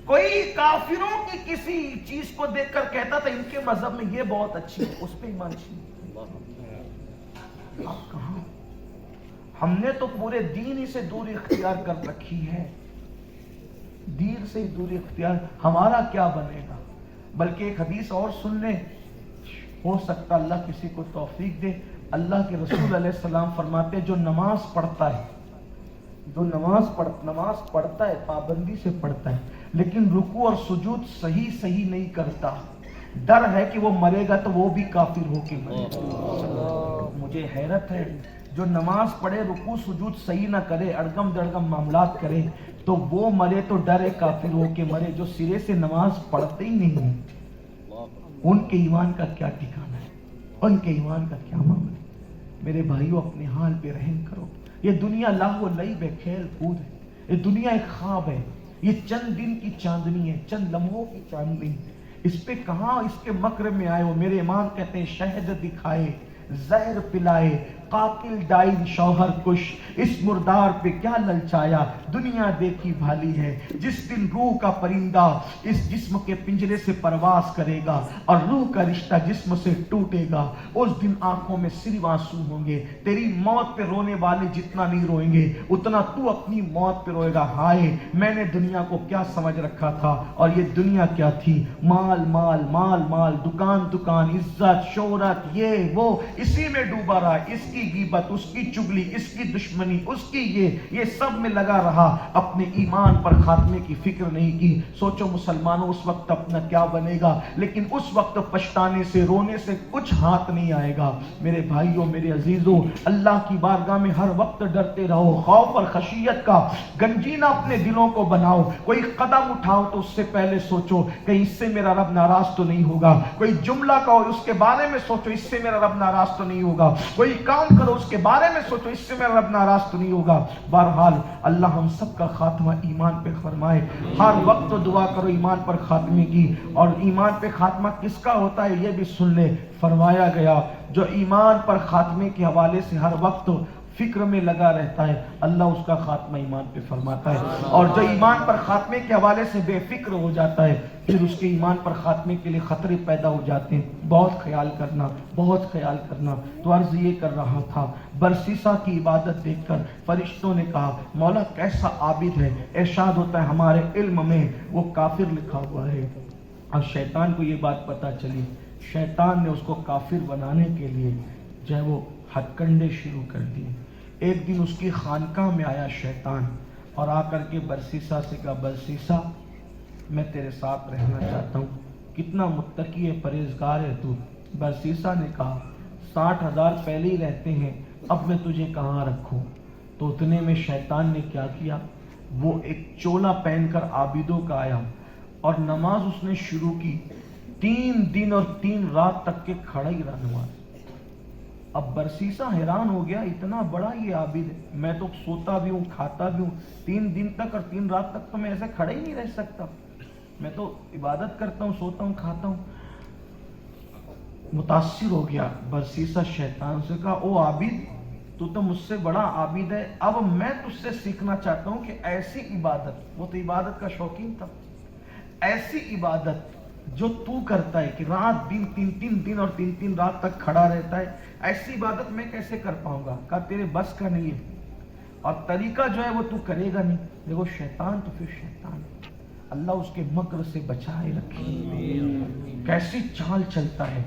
کوئی کافروں کی کسی چیز کو دیکھ کر کہتا تھا ان کے مذہب میں یہ بہت اچھی ہے اس پہ ایمان چھین لیا. آپ کہاں؟ ہم نے تو پورے دین ہی سے دوری اختیار کر رکھی ہے. دین سے دوری اختیار ہمارا کیا بنے گا؟ بلکہ ایک حدیث اور سن لیں، ہو سکتا اللہ کسی کو توفیق دے. اللہ کے رسول علیہ السلام فرماتے جو نماز پڑھتا ہے، جو نماز پڑھتا ہے پابندی سے پڑھتا ہے لیکن رکوع اور سجود صحیح نہیں کرتا، ڈر ہے کہ وہ مرے گا تو وہ بھی کافر ہو کے مرے گا. مجھے حیرت ہے، جو نماز پڑھے رکوع سجود صحیح نہ کرے، اڑگم دڑگم معاملات کرے تو وہ مرے تو ڈر ہے کافر ہو کے مرے. جو سرے سے نماز پڑھتے ہی نہیں ہیں ان کے ایمان کا کیا ٹھکانہ ہے، ان کے ایمان کا کیا معاملہ ہے؟ میرے بھائیو اپنے حال پہ رحم کرو. یہ دنیا لاہو لعب ہے، کھیل کود ہے. یہ دنیا ایک خواب ہے، یہ چند دن کی چاندنی ہے، چند لمحوں کی چاندنی ہے. اس پہ کہاں اس کے مکر میں آئے ہو. میرے امام کہتے ہیں شہد دکھائے، زہر پلائے، قاتل ڈائن شوہر کش، اس مردار پہ کیا للچایا. دنیا دیکھی بھالی ہے، جس دن روح کا پرندہ اس جسم کے پنجرے سے پرواز کرے گا اور روح کا رشتہ جسم سے ٹوٹے گا، اس دن آنکھوں میں صرف آنسو ہوں گے. تیری موت پہ رونے والے جتنا نہیں روئیں گے اتنا تو اپنی موت پہ روئے گا. ہائے میں نے دنیا کو کیا سمجھ رکھا تھا اور یہ دنیا کیا تھی. مال مال مال مال، دکان دکان، عزت شہرت، یہ وہ، اسی میں ڈوبا رہا. اس کی غیبت، اس کی چگلی، اس کی دشمنی، اس کی یہ سب میں لگا رہا. اپنے ایمان پر خاتمے کی فکر نہیں کی. سوچو مسلمانوں اس وقت اپنا کیا بنے گا، لیکن اس وقت پچھتانے سے رونے سے کچھ ہاتھ نہیں آئے گا. میرے بھائیوں میرے عزیزوں، اللہ کی بارگاہ میں ہر وقت ڈرتے رہو. خوف اور خشیت کا گنجینہ اپنے دلوں کو بناؤ. کوئی قدم اٹھاؤ تو اس سے پہلے سوچو کہیں اس سے میرا رب ناراض تو نہیں ہوگا. کوئی جملہ کہو اس کے بارے میں سوچو اس سے میرا رب ناراض تو نہیں ہوگا. کوئی کام کرو اس کے بارے میں سوچو اس سے میرا رب ناراض تو نہیں ہوگا. بہرحال اللہ ہم سب کا خاتمہ ایمان پہ فرمائے. ہر وقت تو دعا کرو ایمان پر خاتمے کی. اور ایمان پہ خاتمہ کس کا ہوتا ہے یہ بھی سن لے. فرمایا گیا جو ایمان پر خاتمے کے حوالے سے ہر وقت فکر میں لگا رہتا ہے اللہ اس کا خاتمہ ایمان پہ فرماتا ہے. اور جو ایمان پر خاتمے کے حوالے سے بے فکر ہو جاتا ہے پھر اس کے ایمان پر خاتمے کے لیے خطرے پیدا ہو جاتے ہیں. بہت خیال کرنا، بہت خیال کرنا. تو عرض یہ کر رہا تھا، برسیسا کی عبادت دیکھ کر فرشتوں نے کہا مولا کیسا عابد ہے. ارشاد ہوتا ہے ہمارے علم میں وہ کافر لکھا ہوا ہے. اور شیطان کو یہ بات پتا چلی، شیطان نے اس کو کافر بنانے کے لیے جو ہے وہ ہتھ کنڈے شروع کر دیے. ایک دن اس کی خانقاہ میں آیا شیطان اور آ کر کے برسیسا سے کہا برسیسا میں تیرے ساتھ رہنا چاہتا ہوں. کتنا متقی ہے، پرہیزگار ہے تو. برسیسا نے کہا 60,000 پہلے ہی رہتے ہیں، اب میں تجھے کہاں رکھوں. تو اتنے میں شیطان نے کیا کیا، وہ ایک چولا پہن کر عابدوں کا آیا اور نماز اس نے شروع کی. 3 دن اور 3 رات تک کے کھڑا ہی رہا نماز. اب برسیسا حیران ہو گیا، اتنا بڑا یہ عابد ہے، میں تو سوتا بھی ہوں کھاتا بھی ہوں، 3 دن تک اور 3 رات تک تو میں ایسے کھڑا ہی نہیں رہ سکتا. میں تو عبادت کرتا ہوں، سوتا ہوں کھاتا ہوں. متاثر ہو گیا برسیسا شیطان سے. کہا او عابد تو مجھ سے بڑا عابد ہے، اب میں تجھ سے سیکھنا چاہتا ہوں کہ ایسی عبادت، وہ تو عبادت کا شوقین تھا، ایسی عبادت جو تو کرتا ہے کہ رات دن 3 دن اور 3 رات تک کھڑا رہتا ہے، ایسی عبادت میں کیسے کر پاؤں گا. کہا تیرے بس کا نہیں ہے اور طریقہ جو ہے وہ تو کرے گا نہیں. دیکھو شیطان تو پھر شیطان، اللہ اس کے مکر سے بچائے رکھے. کیسی چال چلتا ہے.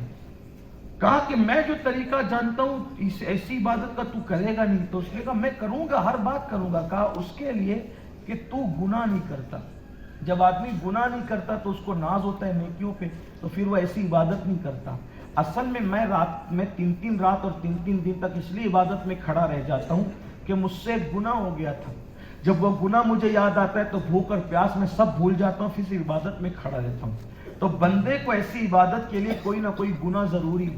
کہا کہ میں جو طریقہ جانتا ہوں ایسی عبادت کا تو کرے گا نہیں. تو اس نے کہا میں کروں گا، ہر بات کروں گا. کہا اس کے لیے کہ تو گناہ نہیں کرتا. جب آدمی گناہ نہیں کرتا تو اس کو ناز ہوتا ہے نیکیوں پہ، تو پھر وہ ایسی عبادت نہیں کرتا. اصل میں رات میں 3 رات اور 3 دن تک اس لیے عبادت میں کھڑا رہ جاتا ہوں کہ مجھ سے ایک گناہ ہو گیا تھا. جب وہ گناہ مجھے یاد آتا ہے تو بھوک اور پیاس میں سب بھول جاتا ہوں، پھر سے عبادت میں کھڑا رہتا ہوں. تو بندے کو ایسی عبادت کے لیے کوئی نہ کوئی گناہ ضروری،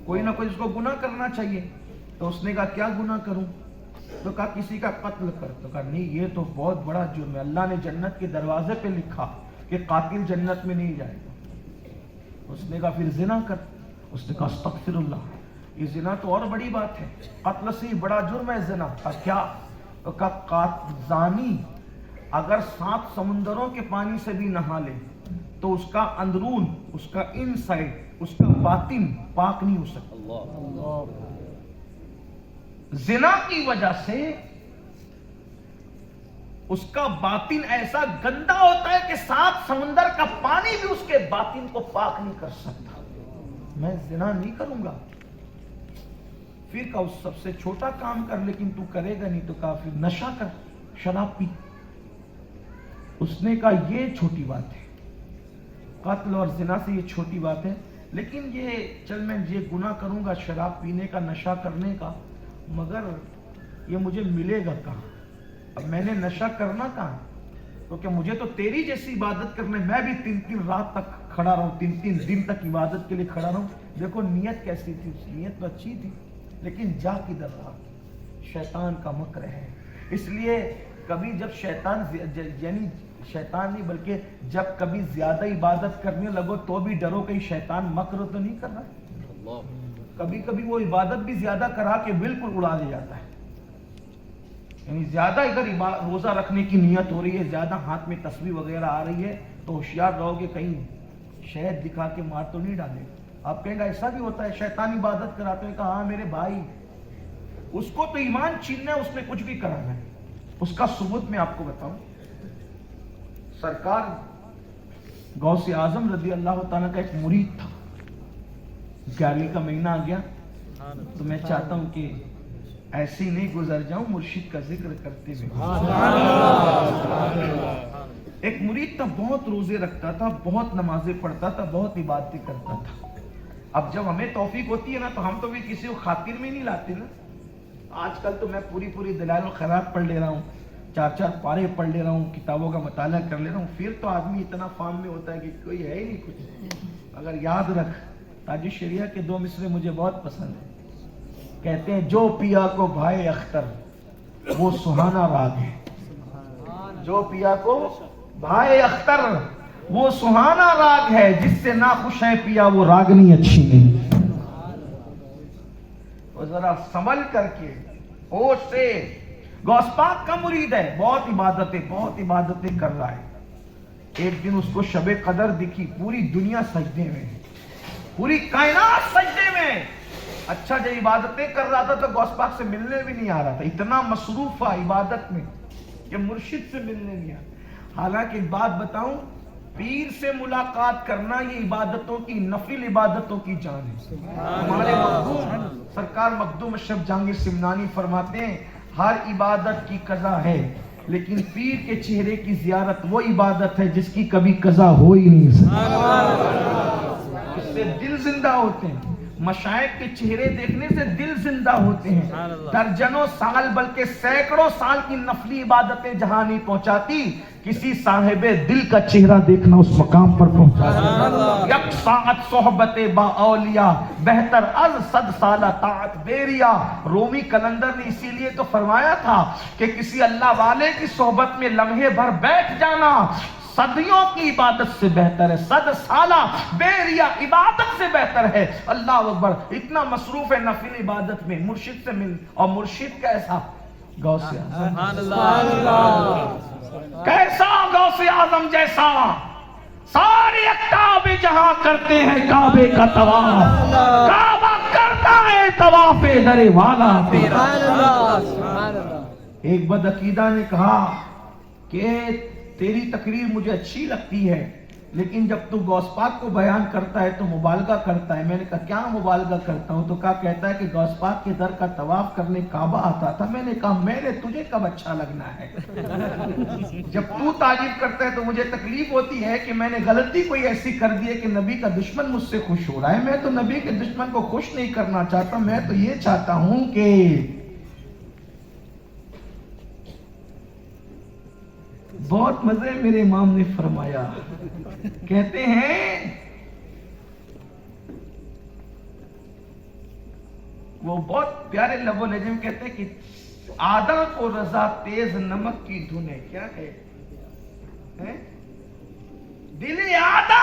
کوئی نہ کوئی اس کو گناہ کرنا چاہیے. تو اس نے کہا کیا گناہ کروں؟ تو کہا کسی کا قتل کر. تو کہا نہیں یہ تو بہت بڑا جرم ہے، اللہ نے جنت کے دروازے پہ لکھا کہ قاتل جنت میں نہیں جائے گا. اس نے کہا پھر زنا کر. اس نے کہا استغفر اللہ، یہ زنا تو اور بڑی بات ہے، قتل سے ہی بڑا جرم ہے زنا۔ کیا؟ زانی اگر 7 سمندروں کے پانی سے بھی نہا لے تو اس کا اندرون، اس کا انسائڈ، اس کا باطن پاک نہیں ہو سکتا۔ زنا کی وجہ سے اس کا باطن ایسا گندا ہوتا ہے کہ 7 سمندر کا پانی بھی اس کے باطن کو پاک نہیں کر سکتا۔ میں زنا نہیں کروں گا۔ پھر کہا اس سب سے چھوٹا کام کر، لیکن تو کرے گا نہیں، تو کہا پھر نشہ کر، شراب پی۔ اس نے کہا یہ چھوٹی بات ہے، قتل اور زنا سے یہ چھوٹی بات ہے، لیکن یہ چل میں یہ گناہ کروں گا شراب پینے کا، نشہ کرنے کا، مگر یہ مجھے ملے گا کہاں؟ اب میں نے نشہ کرنا کہاں؟ کیونکہ مجھے تو تیری جیسی عبادت کرنے، میں بھی 3 رات تک کھڑا رہوں، 3 دن تک عبادت کے لیے کھڑا رہوں۔ دیکھو نیت کیسی تھی، اس نیت تو اچھی تھی، لیکن جا کدھر رہا؟ شیطان کا مکر ہے۔ اس لیے کبھی جب شیطان، یعنی شیطان نہیں بلکہ جب کبھی زیادہ عبادت کرنے لگو تو بھی ڈرو کہ شیطان مکر تو نہیں کر رہا ہے۔ کبھی کبھی وہ عبادت بھی زیادہ کرا کے بالکل اڑا دے جاتا ہے، یعنی زیادہ اگر روزہ رکھنے کی نیت ہو رہی ہے، زیادہ ہاتھ میں تسبیح وغیرہ آ رہی ہے تو ہوشیار رہو گے کہیں شہد دکھا کے مار تو نہیں ڈالے۔ آپ کہیں گے ایسا بھی ہوتا ہے شیطان عبادت کراتے ہیں؟ کہا ہاں میرے بھائی، اس کو تو ایمان چھیننا ہے، اس نے کچھ بھی کرانا ہے۔ اس کا ثبوت میں آپ کو بتاؤں، سرکار غوث اعظم رضی اللہ تعالیٰ کا ایک مرید تھا، 11ویں کا مہینہ آ گیا تو میں چاہتا ہوں کہ ایسے ہی نہیں گزر جاؤں مرشد کا ذکر کرتے ہوئے۔ ایک مرید تھا، بہت روزے رکھتا تھا، بہت نمازیں پڑھتا تھا، بہت عبادتیں کرتا تھا۔ اب جب ہمیں توفیق ہوتی ہے نا تو ہم تو بھی کسی کو خاطر میں نہیں لاتے نا۔ آج کل تو میں پوری دلائل الخیرات پڑھ لے رہا ہوں، 4 پارے پڑھ لے رہا ہوں، کتابوں کا مطالعہ کر لے رہا ہوں، پھر تو آدمی اتنا فام میں ہوتا ہے کہ کوئی ہے ہی نہیں کچھ۔ اگر یاد رکھ، تاج الشریعہ کے 2 مصرے مجھے بہت پسند ہیں، کہتے ہیں جو پیا کو بھائے اختر وہ سہانا راگ ہے، جو پیا کو بھائے اختر وہ سہانا راگ ہے، جس سے ناخوش ہے پیا وہ راگنی اچھی نہیں۔ اور ذرا سنبھل کر کے ہوش سے، غوث پاک کا مرید ہے، بہت عبادتیں کر رہا ہے۔ ایک دن اس کو شب قدر دکھی، پوری دنیا سجدے میں، پوری کائنات سجدے میں۔ اچھا جب عبادتیں کر رہا تھا تو غوث پاک سے ملنے بھی نہیں آ رہا تھا، اتنا مصروف تھا عبادت میں کہ مرشد سے ملنے نہیں آ رہا۔ حالانکہ ایک بات بتاؤں، پیر سے ملاقات کرنا یہ عبادتوں کی، نفل عبادتوں کی جان ہے۔ ہمارے مخدوم سرکار مخدوم اشرف جہانگیر سمنانی فرماتے ہیں ہر عبادت کی قضا ہے، لیکن پیر کے چہرے کی زیارت وہ عبادت ہے جس کی کبھی قضا ہو ہی نہیں سکتی، اس سے دل زندہ ہوتے ہیں۔ مشائخ کے چہرے دیکھنے سے دل زندہ ہوتے ہیں۔ درجنوں سال بلکہ سینکڑوں سال کی نفلی عبادتیں جہاں نہیں پہنچاتی، کسی صاحب دل کا چہرہ دیکھنا اس مقام پر پہنچاتا ہے۔ یک ساعت صحبت با اولیاء بہتر از 100 سالہ طاعت بیریا۔ رومی کلندر نے اسی لیے تو فرمایا تھا کہ کسی اللہ والے کی صحبت میں لمحے بھر بیٹھ جانا صدیوں کی عبادت سے بہتر ہے، 100 سالہ بیریا عبادت سے بہتر ہے۔ اللہ اکبر، اتنا مصروف ہے نفل عبادت میں، مرشد سے مل، اور مرشد کیسا؟ غوث اعظم کیسا؟ غوث اعظم جیسا۔ سارے کعبے جہاں کرتے ہیں کعبے کا طواف، کعبہ کرتا ہے طواف در والا تیرا۔ ایک بدعقیدہ نے کہا کہ تیری تقریر مجھے اچھی لگتی ہے، لیکن جب تو غوث پاک کو بیان کرتا ہے تو مبالغہ کرتا ہے۔ میں نے کہا کیا مبالغہ کرتا ہوں؟ تو کہتا ہے کہ غوث پاک کے در کا طواف کرنے کعبہ آتا تھا۔ میں نے کہا میں نے تجھے کب اچھا لگنا ہے؟ جب تو تعریف کرتا ہے تو مجھے تکلیف ہوتی ہے کہ میں نے غلطی کوئی ایسی کر دی ہے کہ نبی کا دشمن مجھ سے خوش ہو رہا ہے۔ میں تو نبی کے دشمن کو خوش نہیں کرنا چاہتا، میں تو یہ چاہتا ہوں کہ بہت مزے میرے امام نے فرمایا، کہتے ہیں وہ بہت پیارے لب و لہجے میں کہتے ہیں کہ عادل کو رضا تیز نمک کی دھن ہے۔ کیا ہے؟ دل آدھا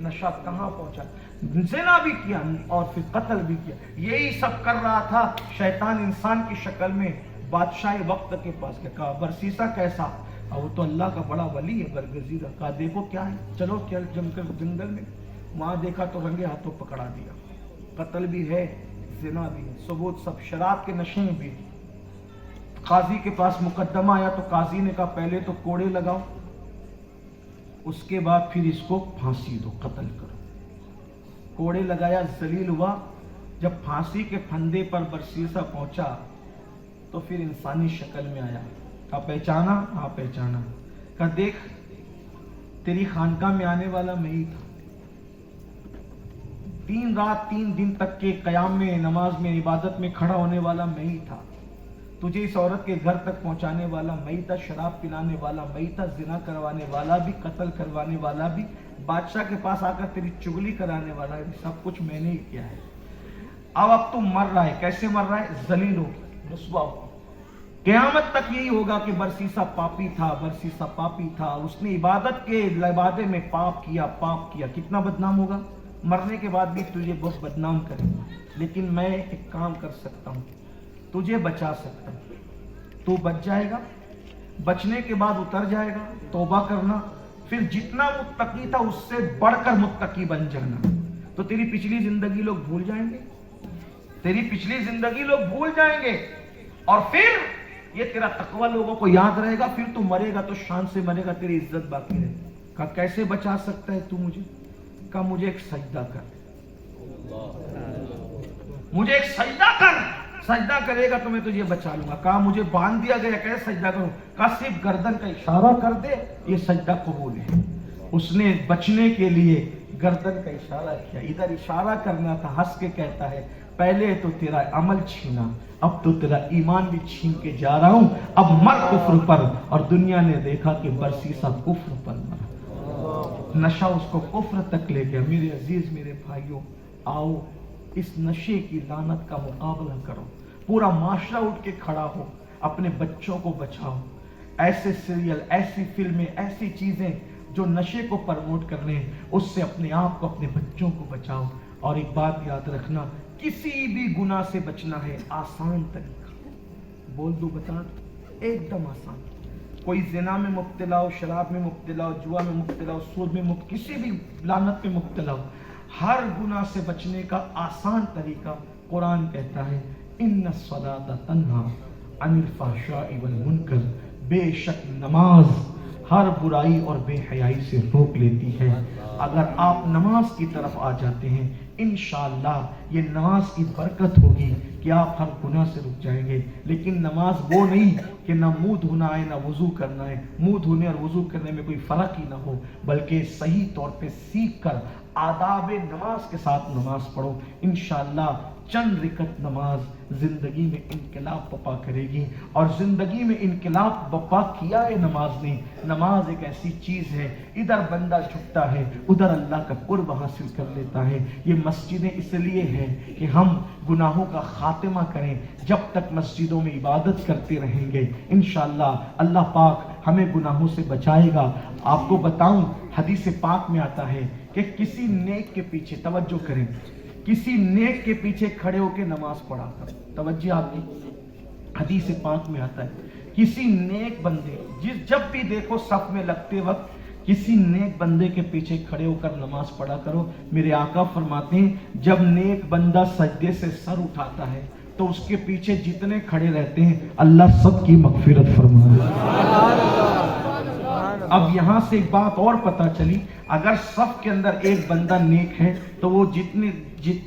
نشہ کہاں پہنچا، زنا بھی کیا اور پھر قتل بھی کیا. یہی سب کر رہا تھا شیطان انسان کی شکل میں بادشاہ وقت کے پاس. کہا برسیسا کیسا؟ اور وہ تو اللہ کا بڑا ولی ہے برگزیدہ. کہا دیکھو کیا ہے، چلو چل جم کر جنگل میں. وہاں دیکھا تو رنگے ہاتھوں پکڑا دیا. قتل بھی ہے، زنا بھی ہے، ثبوت سب، شراب کے نشے میں بھی. قاضی کے پاس مقدمہ آیا تو قاضی نے کہا پہلے تو کوڑے لگاؤ، اس کے بعد پھر اس کو پھانسی دو، قتل کرو. کوڑے لگایا، ذلیل ہوا. جب پھانسی کے پھندے پر برسیسا پہنچا تو پھر انسانی شکل میں آیا. کہا پہچانا؟ ہاں پہچانا. کہا دیکھ تیری خانقاہ میں آنے والا میں ہی تھا. 3 رات 3 دن تک کے قیام میں، نماز میں، عبادت میں کھڑا ہونے والا میں ہی تھا. تجھے اس عورت کے گھر تک پہنچانے والا میں ہی تھا، شراب پلانے والا میں ہی تھا، زنا کروانے والا بھی، قتل کروانے والا بھی، بادشاہ کے پاس آ کر تیری چغلی کرانے والا بھی، سب کچھ میں نے ہی کیا ہے. اب تو مر رہا ہے. کیسے مر رہا ہے؟ ذلیل ہو کے، رسوا ہو. قیامت تک یہی ہوگا کہ برسیسا پاپی تھا، برسیسا پاپی تھا. اس نے عبادت کے لبادے میں پاپ کیا، پاپ کیا. کتنا بدنام ہوگا. مرنے کے بعد بھی تجھے بہت بدنام کرے گا. لیکن میں ایک کام کر سکتا ہوں، تجھے بچا سکتا ہوں. تو بچ جائے گا، بچنے کے بعد اتر جائے گا، توبہ کرنا، پھر جتنا متقی تھا اس سے بڑھ کر متقی بن جانا. تو تیری پچھلی زندگی لوگ بھول جائیں گے، تیری پچھلی زندگی لوگ بھول جائیں گے، اور پھر یہ تیرا تقوی لوگوں کو یاد رہے گا. پھر تو مرے گا تو شان سے مرے گا، تیری عزت باقی رہے گی. کہا کیسے بچا سکتا ہے تو مجھے؟ کہا مجھے ایک سجدہ کر، مجھے ایک سجدہ کر. سجدہ کرے گا تو میں تجھے بچا لوں گا. کہا مجھے باندھ دیا گیا، کیسے سجدہ کروں؟ کہا صرف گردن کا اشارہ کر دے، یہ سجدہ قبول ہے. اس نے بچنے کے لیے گردن کا اشارہ کیا. ادھر اشارہ کرنا تھا. ہنس کے کہتا ہے پہلے تو تیرا عمل چھینا، اب تو تیرا ایمان بھی چھین کے جا رہا ہوں. اب مر کفر پر. اور دنیا نے دیکھا کہ برسیسا کفر پر مرا. نشہ اس کو کفر تک لے گیا. میرے عزیز، میرے بھائیوں، آؤ اس نشے کی لعنت کا مقابلہ کرو. پورا معاشرہ اٹھ کے کھڑا ہو، اپنے بچوں کو بچاؤ. ایسے سیریل، ایسی فلمیں، ایسی چیزیں جو نشے کو پروموٹ کر رہے ہیں، اس سے اپنے آپ کو، اپنے بچوں کو بچاؤ. اور ایک بات یاد رکھنا، کسی بھی گناہ سے بچنا ہے آسان طریقہ. بول دو، بتا دو، ایک دم آسان. کوئی زنا میں مبتلا ہو، شراب میں مبتلا ہو، جوا میں مبتلا ہو، سود میں مبتلا، کسی بھی لعنت میں مبتلا ہو، ہر گناہ سے بچنے کا آسان طریقہ قرآن کہتا ہے ان الصلاۃ تنہا عن الفحشاء والمنکر. بے شک نماز ہر برائی اور بے حیائی سے روک لیتی ہے. اگر آپ نماز کی طرف آ جاتے ہیں، انشاءاللہ یہ نماز کی برکت ہوگی کہ آپ ہر گناہ سے رک جائیں گے. لیکن نماز وہ نہیں کہ نہ منہ دھونا ہے نہ وضو کرنا ہے، منہ دھونے اور وضو کرنے میں کوئی فرق ہی نہ ہو، بلکہ صحیح طور پہ سیکھ کر آداب نماز کے ساتھ نماز پڑھو. انشاءاللہ چند رکعت نماز زندگی میں انقلاب بپا کرے گی. اور زندگی میں انقلاب بپا کیا ہے نماز نے. نماز ایک ایسی چیز ہے، ادھر بندہ جھکتا ہے، ادھر اللہ کا قرب حاصل کر لیتا ہے. یہ مسجدیں اس لیے ہیں کہ ہم گناہوں کا خاتمہ کریں. جب تک مسجدوں میں عبادت کرتے رہیں گے، انشاءاللہ اللہ پاک ہمیں گناہوں سے بچائے گا. آپ کو بتاؤں، حدیث پاک میں آتا ہے کہ کسی نیک کے پیچھے، توجہ کریں، کسی نیک کے پیچھے کھڑے ہو کے نماز پڑھا کر. توجہ آپ کی، حدیث پاک میں آتا ہے کسی نیک بندے، جب بھی دیکھو صف میں لگتے وقت کسی نیک بندے کے پیچھے کھڑے ہو کر نماز پڑھا کرو. میرے آقا فرماتے ہیں جب نیک بندہ سجدے سے سر اٹھاتا ہے تو اس کے پیچھے جتنے کھڑے رہتے ہیں اللہ سب کی مغفرت فرمائے. اب یہاں سے ایک بات اور پتہ چلی، اگر صف کے اندر ایک بندہ نیک ہے تو وہ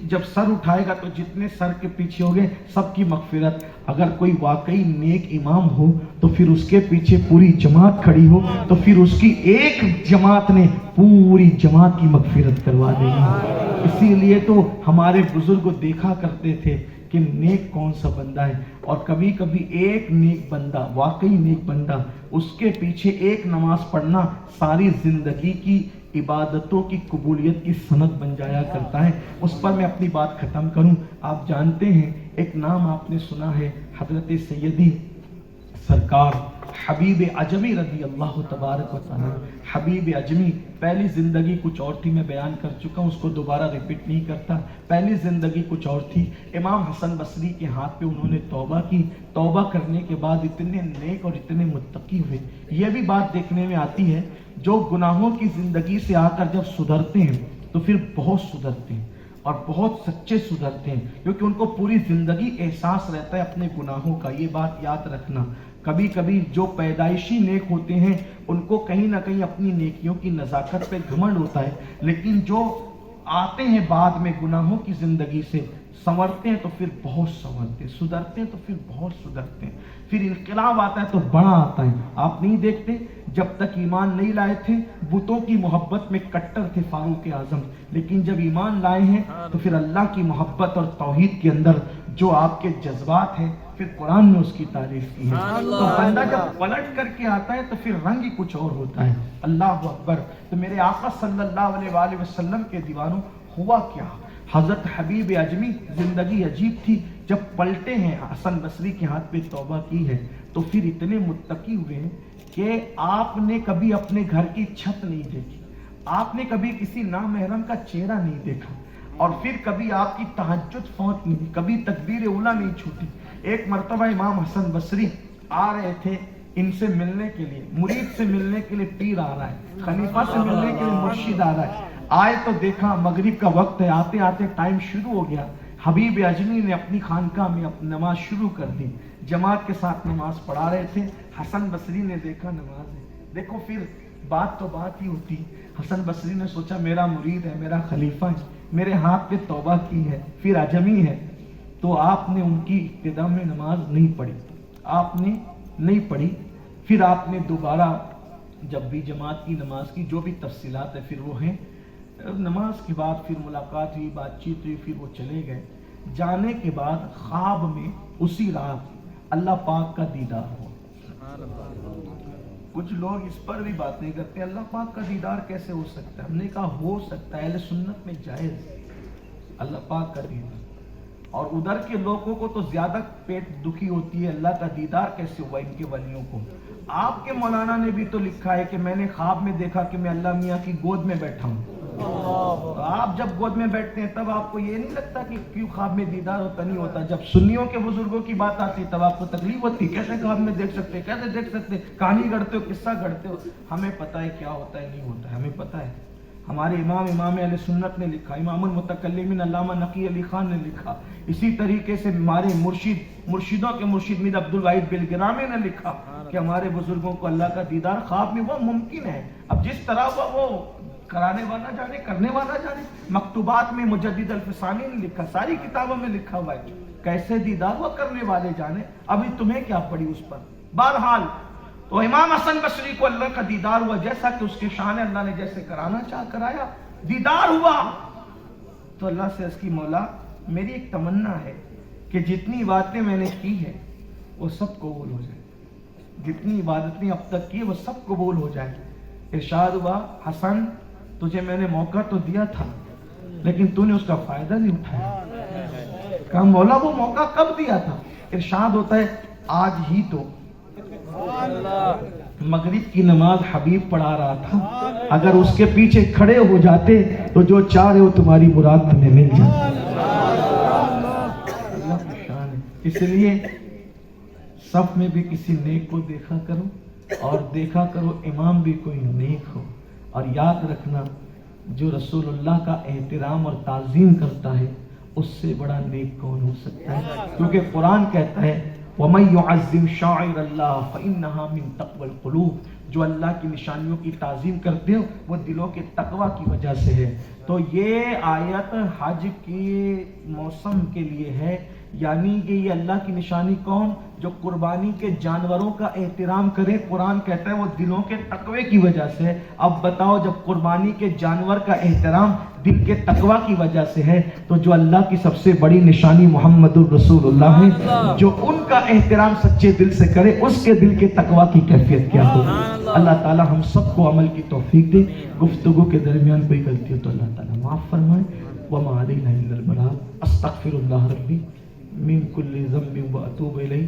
جب سر اٹھائے گا تو جتنے سر کے پیچھے ہوگے سب کی مغفرت. اگر کوئی واقعی نیک امام ہو تو پھر اس کے پیچھے پوری جماعت کھڑی ہو تو پھر اس کی ایک جماعت نے پوری جماعت کی مغفرت کروا دے گی. اسی لیے تو ہمارے بزرگ دیکھا کرتے تھے کہ نیک کون سا بندہ ہے، اور کبھی کبھی ایک نیک بندہ، واقعی نیک بندہ، اس کے پیچھے ایک نماز پڑھنا ساری زندگی کی عبادتوں کی قبولیت کی سند بن جایا کرتا ہے. اس پر میں اپنی بات ختم کروں. آپ جانتے ہیں ایک نام آپ نے سنا ہے، حضرت سیدی سرکار حبیب اجمی رضی اللہ تبارک و تعالیٰ. حبیب اجمی پہلی زندگی کچھ اور تھی، میں بیان کر چکا ہوں، اس کو دوبارہ ریپیٹ نہیں کرتا. پہلی زندگی کچھ اور تھی. امام حسن بصری کے ہاتھ پہ انہوں نے توبہ کی. توبہ کرنے کے بعد اتنے نیک اور اتنے متقی ہوئے. یہ بھی بات دیکھنے میں آتی ہے جو گناہوں کی زندگی سے آ کر جب سدھرتے ہیں تو پھر بہت سدھرتے ہیں اور بہت سچے سدھرتے ہیں، کیونکہ ان کو پوری زندگی احساس رہتا ہے اپنے گناہوں کا. یہ بات یاد رکھنا. کبھی کبھی جو پیدائشی نیک ہوتے ہیں ان کو کہیں نہ کہیں اپنی نیکیوں کی نزاکت پہ گھمنڈ ہوتا ہے، لیکن جو آتے ہیں بعد میں گناہوں کی زندگی سے، سنورتے ہیں تو پھر بہت سنورتے ہیں، سدھرتے ہیں تو پھر بہت سدھرتے ہیں. پھر انقلاب آتا ہے تو بڑا آتا ہے. آپ نہیں دیکھتے جب تک ایمان نہیں لائے تھے بتوں کی محبت میں کٹر تھے فاروق اعظم، لیکن جب ایمان لائے ہیں تو پھر اللہ کی محبت اور توحید کے اندر جو آپ کے جذبات ہیں، پھر قرآن نے اس کی تعریف کی ہے. تو بندہ جب پلٹ کر کے آتا ہے تو پھر رنگ ہی کچھ اور ہوتا ہے. اللہ اکبر. تو میرے آقا صلی اللہ علیہ وآلہ وسلم کے دیوانوں، ہوا کیا؟ حضرت حبیب اجمی زندگی عجیب تھی. جب پلٹے ہیں، حسن بصری کے ہاتھ پہ توبہ کی ہے، تو پھر اتنے متقی ہوئے ہیں کہ آپ نے کبھی اپنے گھر کی چھت نہیں دیکھی، آپ نے کبھی کسی نامحرم کا چہرہ نہیں دیکھا، اور پھر کبھی آپ کی تہجد فوت نہیں، کبھی تکبیر اولیٰ نہیں چھوٹی. ایک مرتبہ امام حسن بصری آ رہے تھے ان سے ملنے کے لیے، مرید سے ملنے کے لیے پیر آ رہا ہے، خلیفہ سے ملنے کے لیے مرشد آ رہا ہے. آئے تو دیکھا مغرب کا وقت ہے، آتے آتے ٹائم شروع ہو گیا. حبیب اجمی نے اپنی خانقاہ میں نماز شروع کر دی، جماعت کے ساتھ نماز پڑھا رہے تھے. حسن بصری نے دیکھا نماز ہے، دیکھو پھر بات تو بات ہی ہوتی. حسن بصری نے سوچا میرا مرید ہے، میرا خلیفہ ہے، میرے ہاتھ پہ توبہ کی ہے، پھر اجمی ہے. تو آپ نے ان کی ابتدا میں نماز نہیں پڑھی، آپ نے نہیں پڑھی. پھر آپ نے دوبارہ جب بھی جماعت کی نماز کی، جو بھی تفصیلات ہے پھر وہ ہیں. نماز کے بعد پھر ملاقات ہوئی، بات چیت ہوئی، پھر وہ چلے گئے. جانے کے بعد خواب میں اسی رات اللہ پاک کا دیدار ہوا. کچھ لوگ اس پر بھی باتیں کرتے ہیں اللہ پاک کا دیدار کیسے ہو سکتا ہے. ہم نے کہا ہو سکتا ہے، اہل سنت میں جائز اللہ پاک کا دیدار. اور ادھر کے لوگوں کو تو زیادہ پیٹ دکھی ہوتی ہے اللہ کا دیدار کیسے ہوا ان کے ولیوں کو. آپ کے مولانا نے بھی تو لکھا ہے کہ میں نے خواب میں دیکھا کہ میں اللہ میاں کی گود میں بیٹھا ہوں. تو آپ جب گود میں بیٹھتے ہیں تب آپ کو یہ نہیں لگتا کہ کیوں خواب میں دیدار ہوتا نہیں ہوتا. جب سنیوں کے بزرگوں کی بات آتی تب آپ کو تکلیف ہوتی، کیسے خواب میں دیکھ سکتے، کیسے دیکھ سکتے، کہانی گڑھتے ہو، قصہ گڑھتے ہو. ہمیں پتہ ہے کیا ہوتا ہے نہیں ہوتا ہے، ہمیں پتہ ہے. ہمارے امام اہل سنت نے لکھا، امام المتکلمین علامہ نقی علی خان نے لکھا. اسی طریقے سے ہمارے مرشدوں کے مرشد میر عبد الواحد بلگرامی نے لکھا کہ ہمارے بزرگوں کو اللہ کا دیدار خواب میں وہ ممکن ہے. اب جس طرح وہ کرانے والا جانے، کرنے والا جانے. مکتوبات میں مجدد الفسانی نے لکھا، ساری کتابوں میں لکھا ہوا ہے کیسے دیدار ہوا، کرنے والے جانے. ابھی تمہیں کیا پڑی اس پر. بہرحال تو امام حسن بصری کو اللہ کا دیدار ہوا، جیسا کہ اس کے شان ہے، اللہ نے جیسے کرانا چاہ کرایا. دیدار ہوا تو اللہ سے اس کی مولا میری ایک تمنا ہے کہ جتنی باتیں میں نے کی ہے وہ سب قبول ہو جائے، جتنی عبادتیں اب تک کی وہ سب قبول ہو جائے. ارشاد ہوا حسن تجھے میں نے موقع تو دیا تھا لیکن تو نے اس کا فائدہ نہیں اٹھایا. کہا مولا وہ موقع کب دیا تھا؟ ارشاد ہوتا ہے آج ہی تو. مغرب کی نماز حبیب پڑھا رہا تھا، اگر اس کے پیچھے کھڑے ہو جاتے تو جو چاہ رہے ہو تمہاری مراد تمہیں مل جاتی. اللہ کی شان ہے. اس لیے صف میں بھی کسی نیک کو دیکھا کرو اور دیکھا کرو امام بھی کوئی نیک ہو. اور یاد رکھنا جو رسول اللہ کا احترام اور تعظیم کرتا ہے اس سے بڑا نیک کون ہو سکتا ہے. کیونکہ قرآن کہتا ہے وَمَن يُعَظِّمْ شَعَائِرَ اللَّهِ فَإِنَّهَا مِن تَقْوَى الْقُلُوبِ. جو اللہ کی نشانیوں کی تعظیم کرتے ہو وہ دلوں کے تقوی کی وجہ سے ہے. تو یہ آیت حج کے موسم کے لیے ہے، یعنی کہ یہ اللہ کی نشانی کون؟ جو قربانی کے جانوروں کا احترام کرے. قرآن کہتا ہے وہ دلوں کے تقوی کی وجہ سے ہے. اب بتاؤ جب قربانی کے جانور کا احترام دل کے تقوی کی وجہ سے ہے تو جو اللہ کی سب سے بڑی نشانی محمد الرسول اللہ ہے، جو ان کا احترام سچے دل سے کرے اس کے دل کے تقوی کی کیفیت کیا ہو. اللہ تعالی ہم سب کو عمل کی توفیق دے. گفتگو کے درمیان کوئی غلطی ہو تو اللہ تعالی معاف فرمائے. وما علینا الا البلاغ. استغفر اللہ ربی من کل ذنب واتوب الیہ.